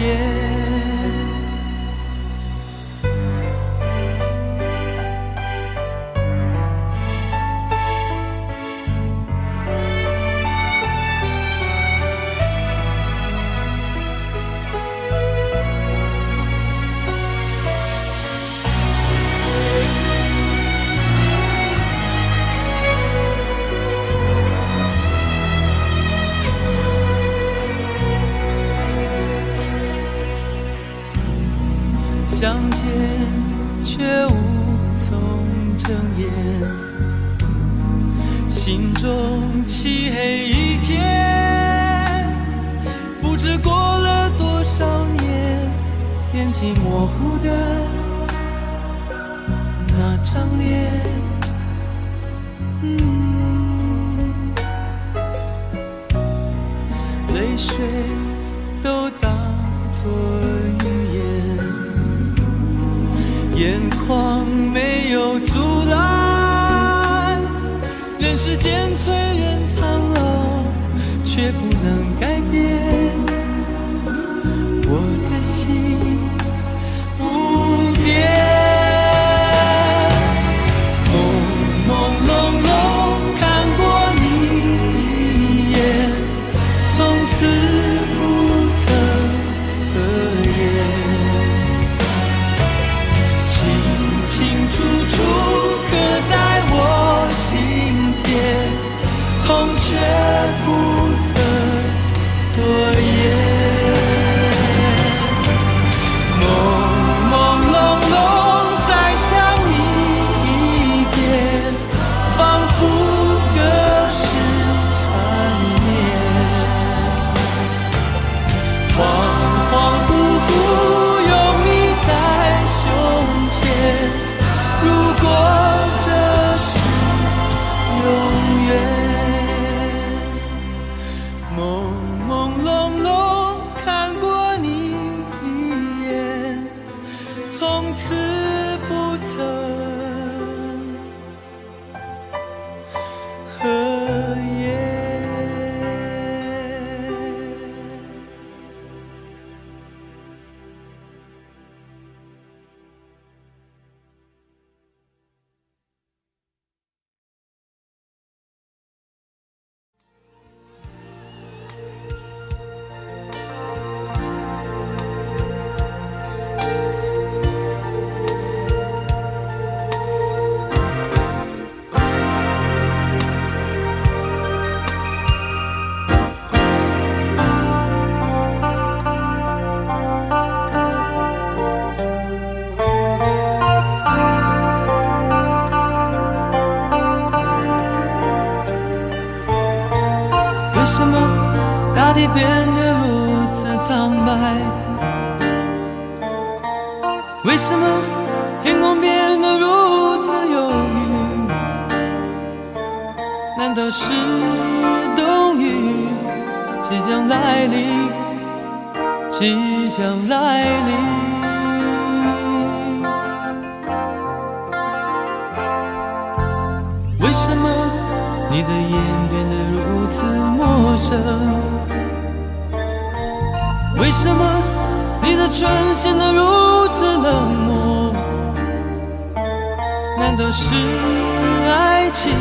D: 相见却无从睁眼，心中漆黑一片，不知过了多少年，惦记模糊的那张脸。泪水都当作语言，眼眶没有阻拦，人世间催人苍老，却不能改变我的心不变。处处刻在我心田，痛却不曾多言。朦朦胧胧再想你一遍，仿佛隔世缠绵。恍恍惚惚有你在胸前，如果这是永远。朦朦胧胧看过你一眼，从此不曾合眼。为什么大地变得如此苍白？为什么天空变得如此忧郁？难道是冬雨即将来临？即将来临。为什么你的眼变得如此陌生？为什么你的唇显得如此冷漠？难道是爱情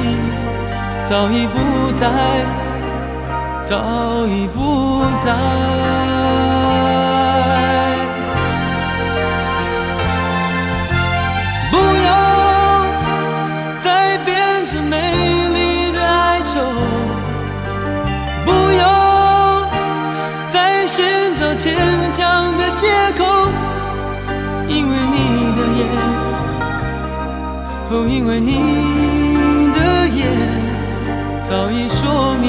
D: 早已不在，早已不在？不要再编织美丽的哀愁，不要再寻找牵强的借口，因为你的眼，哦，因为你的眼早已说明，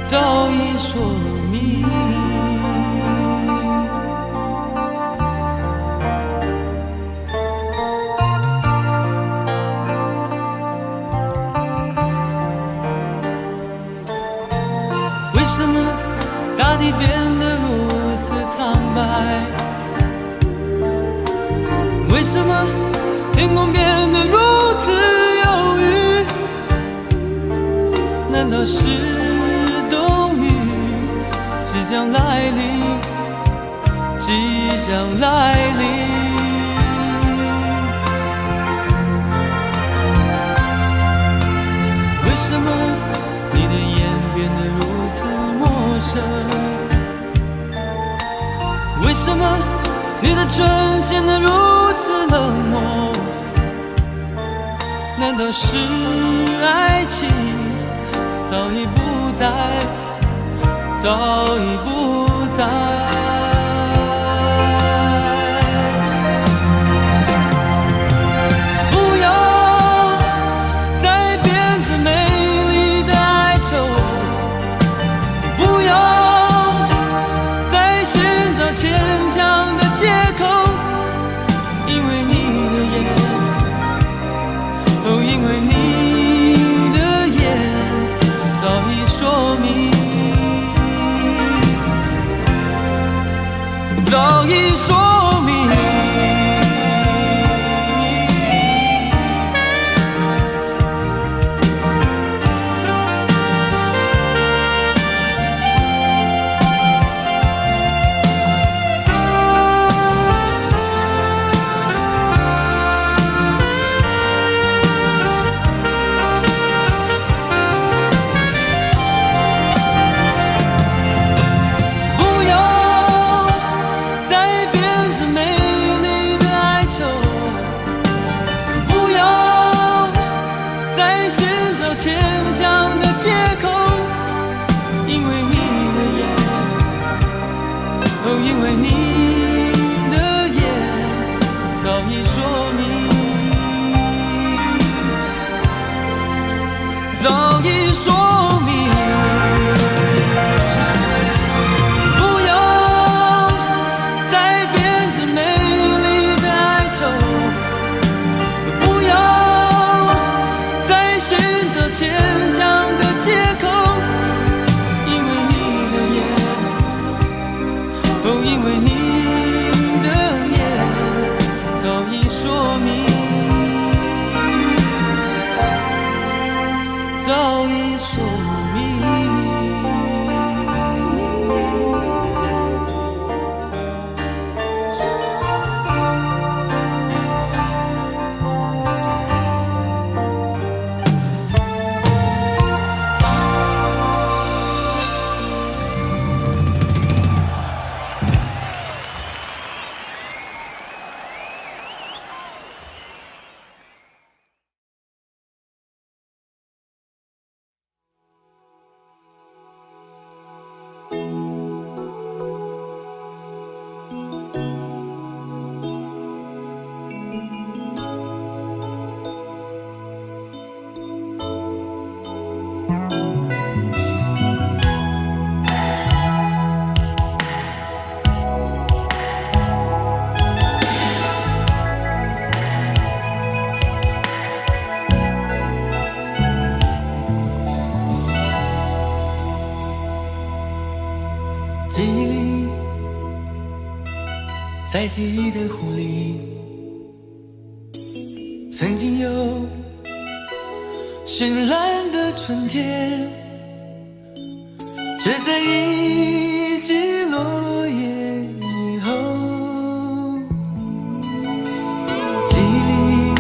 D: 早已说明。为什么大地变得如此苍白？为什么天空变得如此忧郁？难道是冬雨即将来临？即将来临。为什么你的眼变得如此陌生？为什么你的唇显得如此冷漠？难道是爱情早已不在，早已不在？不要再编织美丽的哀愁，不要再寻找牵强的借口，因为你的眼，哦，因为你的眼早已说明，在记忆的湖里，曾经有绚烂的春天，只在一季落叶以后。记忆里，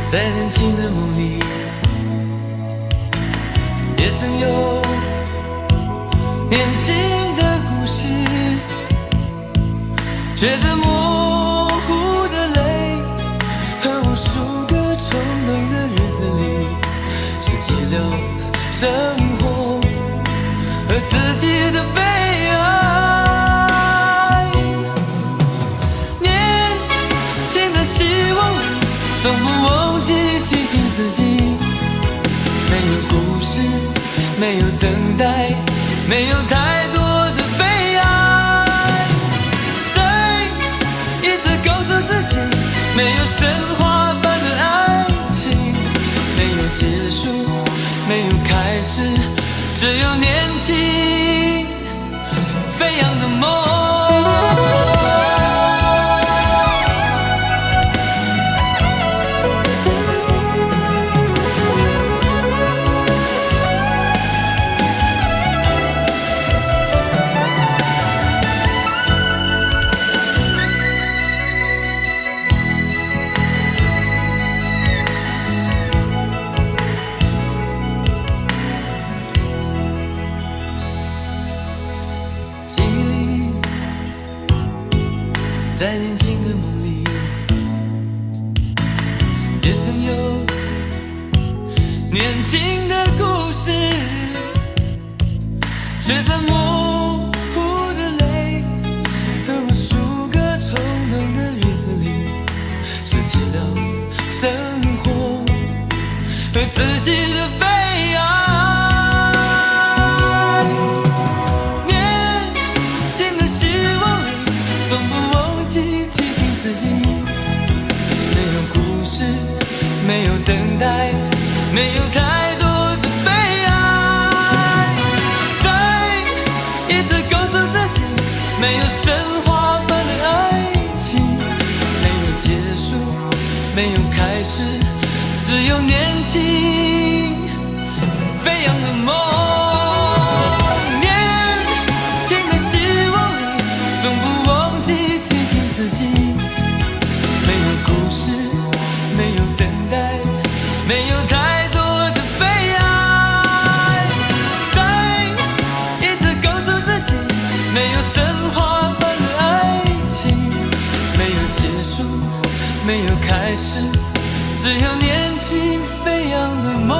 D: 在年轻的梦里，也曾有年轻的故事，却在模糊的泪和无数个冲动的日子里，拾起了生活和自己的悲哀。年轻的希望里，从不忘记提醒自己，没有故事，没有等待，没有太多的悲哀。再一次告诉自己，没有神话般的爱情，没有结束，没有开始，只有年轻飞扬的梦。在年轻的梦里，也曾有年轻的故事，却在模糊的泪和无数个冲动的日子里，拾起了生活和自己的悲哀。没有等待，没有太多的悲哀。再一次告诉自己，没有神话般的爱情，没有结束，没有开始，只有年轻飞扬的梦。年轻的希望里，总不忘记提醒自己，没有故事，没有等待，没有太多的悲哀。再一次告诉自己，没有神话般的爱情，没有结束，没有开始，只有年轻飞扬的梦。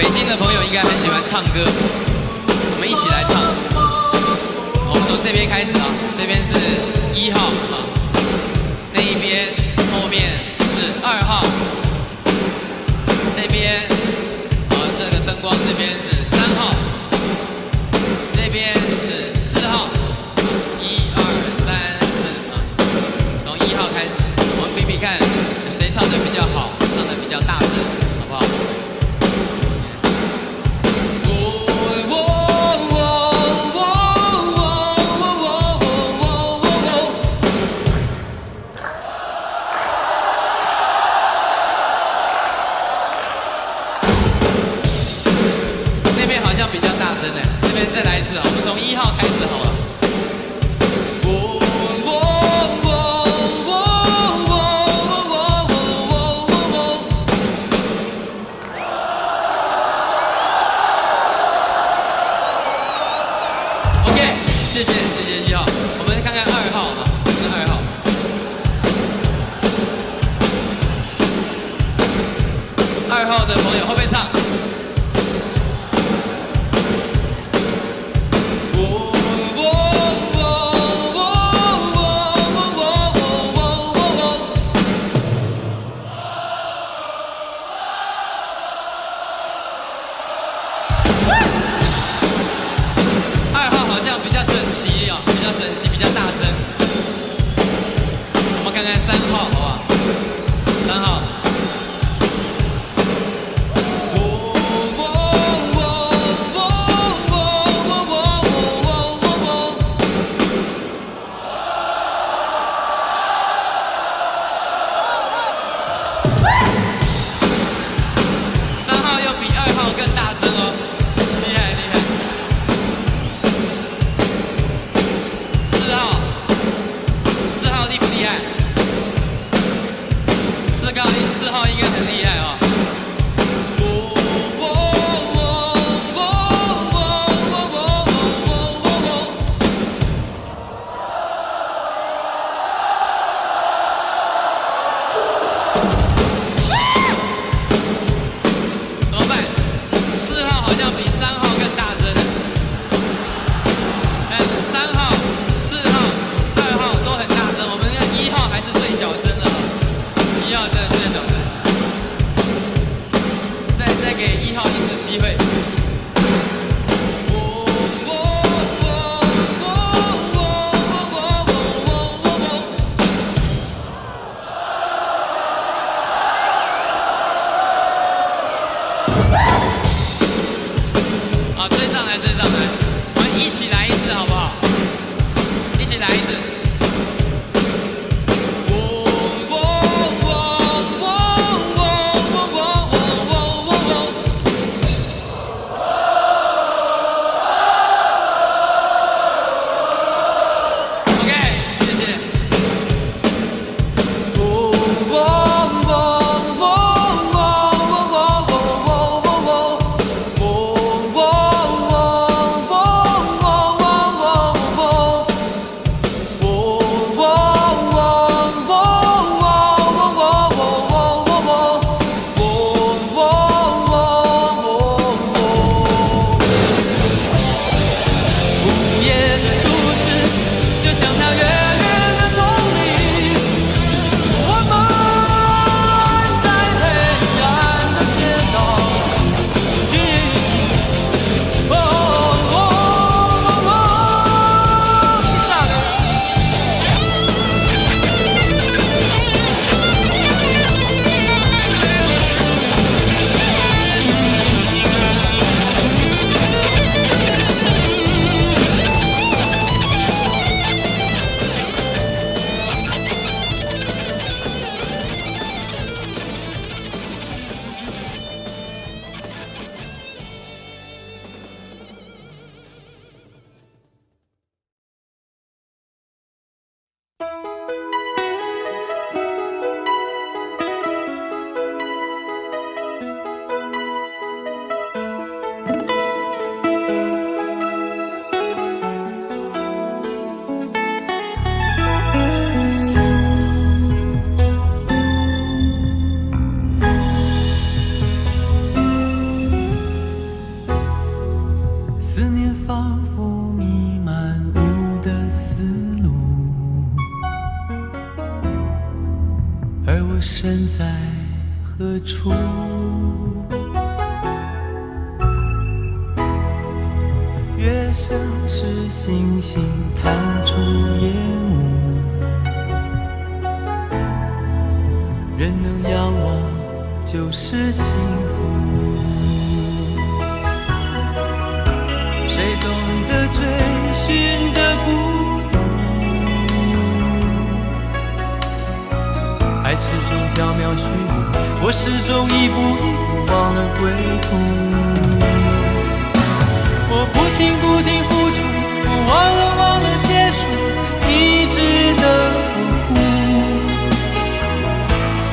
C: 北京的朋友应该很喜欢唱歌，我们一起来唱。我们从这边开始啊，这边是1号啊，那一边后面是2号，这边这个灯光这边是3号，这边是4号，1、2、3、4啊，从1号开始，我们比比看谁唱的比较好，唱的比较大声，好不好？比较大声的，这边再来一次啊！我们从1号开始好了。OK， 谢谢1号。我们看看2号啊，这是2号。2号的朋友会不会唱？比较整齐啊，比较整齐，比较大声。我们看看3号，好不好？3号。3号又比2号更大声哦，厉害厉害。4号厉不厉害？4号应该很厉害哦。怎么办？4号好像比3号更大声。但是3号、4号、2号都很大声，我们1号还是最小声的，1号真的最小声。再给1号一次机会。好，追上来，追上来，我们一起来一次好不好？一起来一次。
D: 仿佛弥漫雾的思路，而我身在何处？月升时，星星探出夜幕，人能仰望就是幸福。谁懂得追寻的孤独？爱始终缥缈虚无，我始终一步一步忘了归途。我不停付出，我忘了结束，你值得我哭。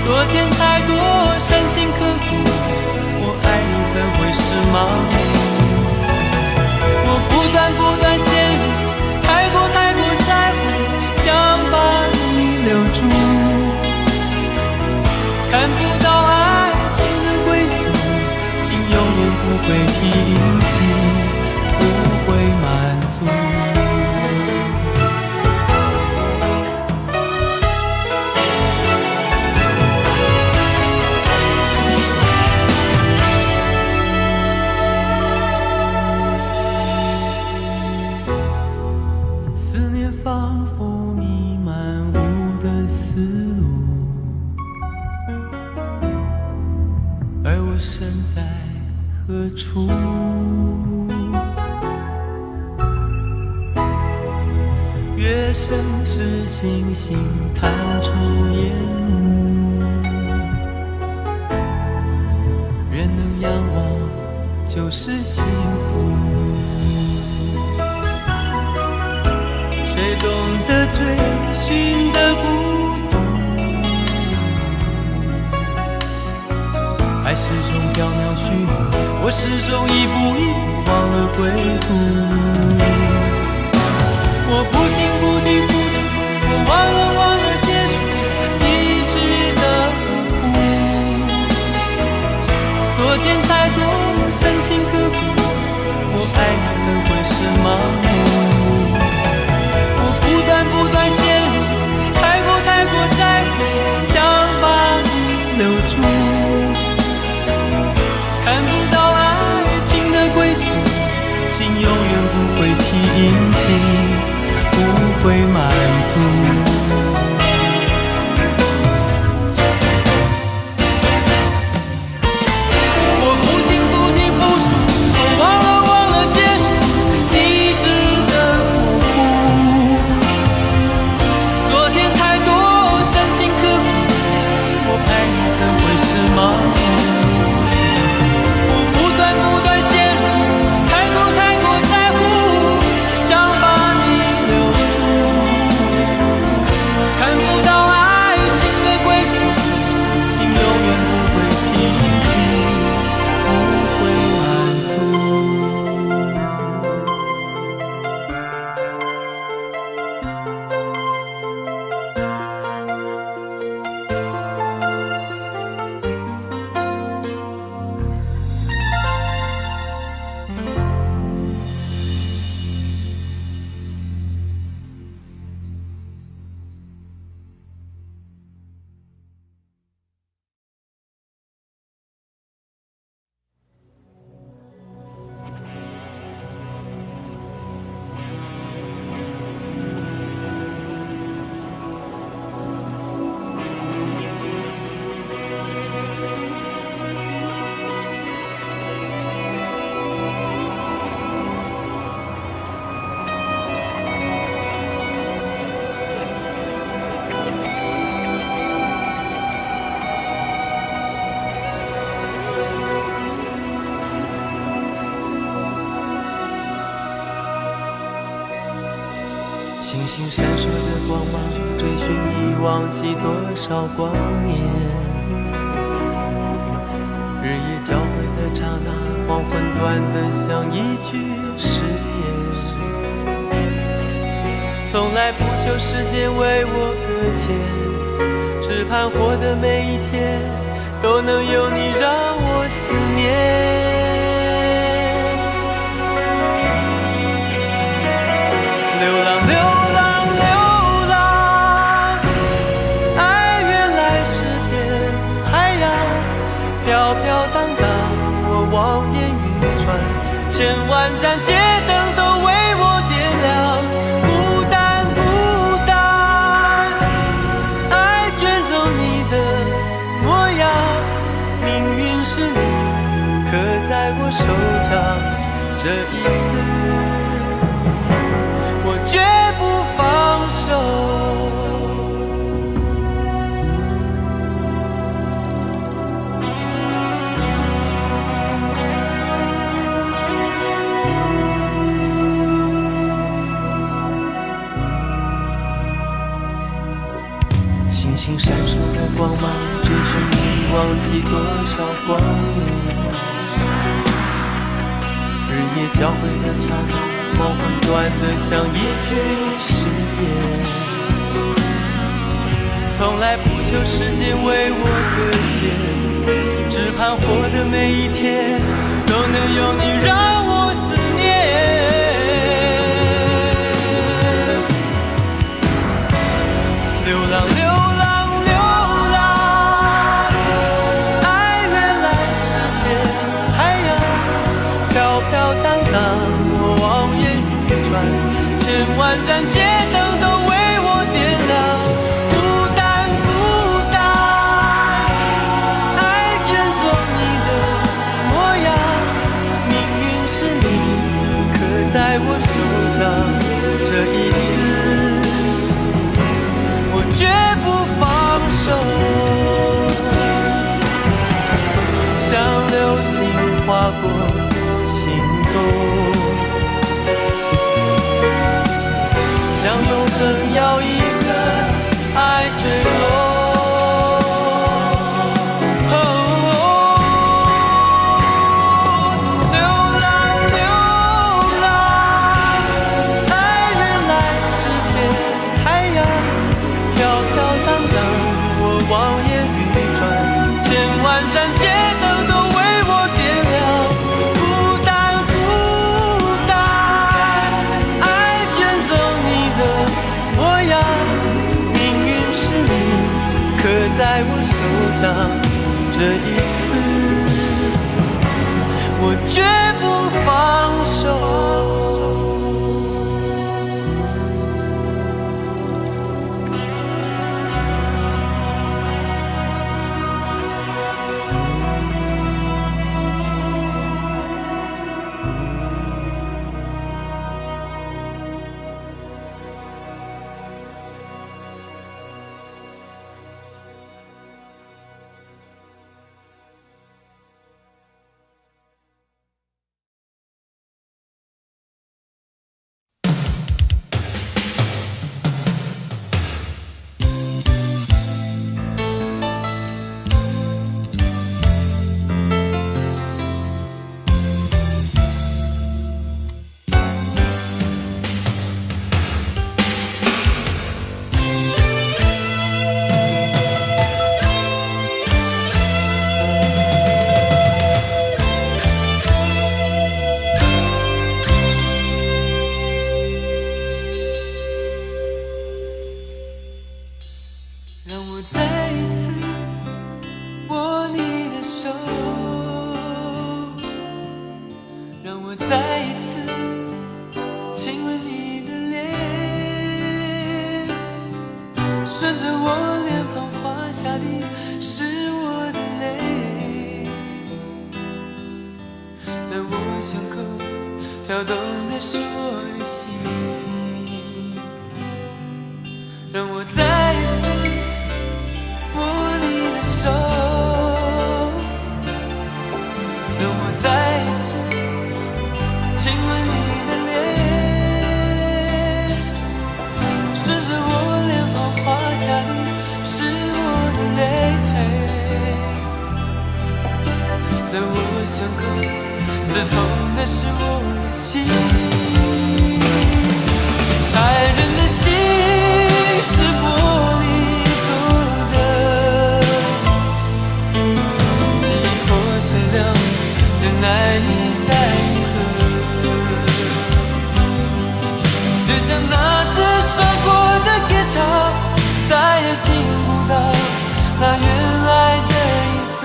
D: 昨天太多深情刻骨，我爱你怎会是盲目？我不断陷入，太过在乎，想把你留住。看不到爱情的归宿，心永远不会平息。不会满足，思念仿佛弥漫雾的思路，而我身在何处？月升时，星星探出夜幕，人能仰望就是幸福。谁懂得追寻的孤独？爱始终缥缈虚无，我始终一步一步忘了归途。我不停付出，我忘了结束，你值得我哭。昨天太多深情刻骨，我爱你怎会是盲目？我不断陷入，太过在乎，想把你留住。看不到爱情的归宿，心永远不会平静。不会满足，我不停付出，我忘了结束，你值得我哭。昨天太多深情刻骨，我爱你怎会是盲目？我不断陷入，太过在乎，想把看不到爱情的归宿，心永远不会平静，不会满足。星星闪烁的光芒，追寻已忘记多少光年。日夜交汇的刹那，黄昏短得像一句誓言。从来不求时间为我搁浅，只盼活的每一天都能有你让我思念。望眼欲穿，千万盏街灯都为我点亮。孤单孤单，爱卷走你的模样，命运是你刻在我手掌，这一次我绝不放手。星星闪烁的光芒，追寻你忘记多少光年。日夜交汇的刹那，梦很短的像一句誓言。从来不求时间为我搁浅，只盼活的每一天都能有你让我思念。流浪流浪流浪，爱原来是片海洋，飘飘荡荡，我望眼欲穿，千万盏街灯都为我点亮。孤单孤单，爱卷走你的模样，命运是你刻在我手掌，这一次我绝不放手。像流星划过心头，像永恒要一个爱坠落。流浪流浪，爱原来是片海洋，飘飘荡荡，我望眼欲穿，千万盏街灯都为我点亮。孤单孤单，爱卷走你的模样，命运是你刻在我手掌，这一次我绝不放手。让我再一次握你的手，让我再一次亲吻你的脸，顺着我脸庞滑下的是我的泪，在我胸口跳动的是我的心，让我再一次握你的手，让我再一次亲吻你的脸，顺着我脸庞滑下的是我的泪，在我胸口刺痛的是我的心，爱人的心是玻璃难以再合，就像那只摔过的吉他，再也听不到那原来的音色。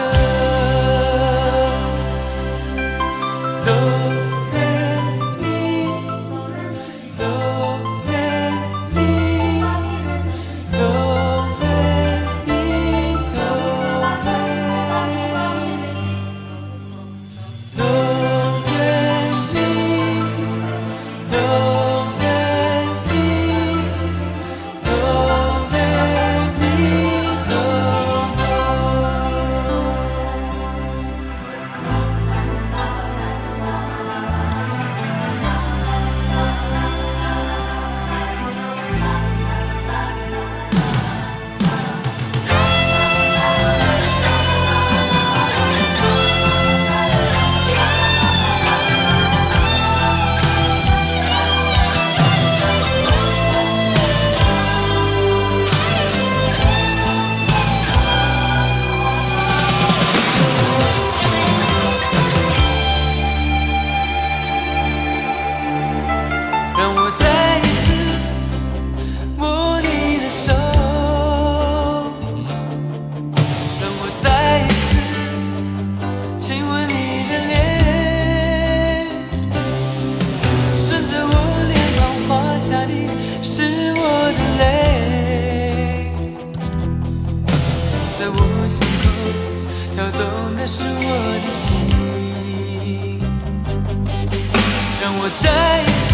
D: 让我再一次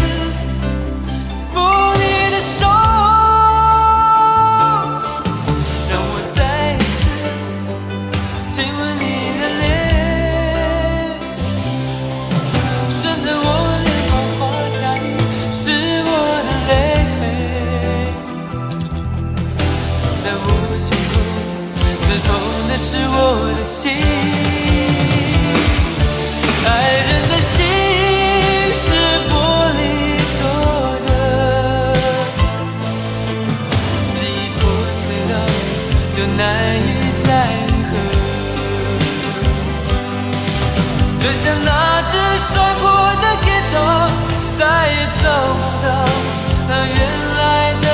D: 摸你的手，让我再一次亲吻你的脸，顺着我脸庞滑下的是我的泪，在我心口刺痛的是我的心，爱人的心是玻璃做的，记忆破碎了就难以再合，就像那只摔破的吉他，再也找不到它原来的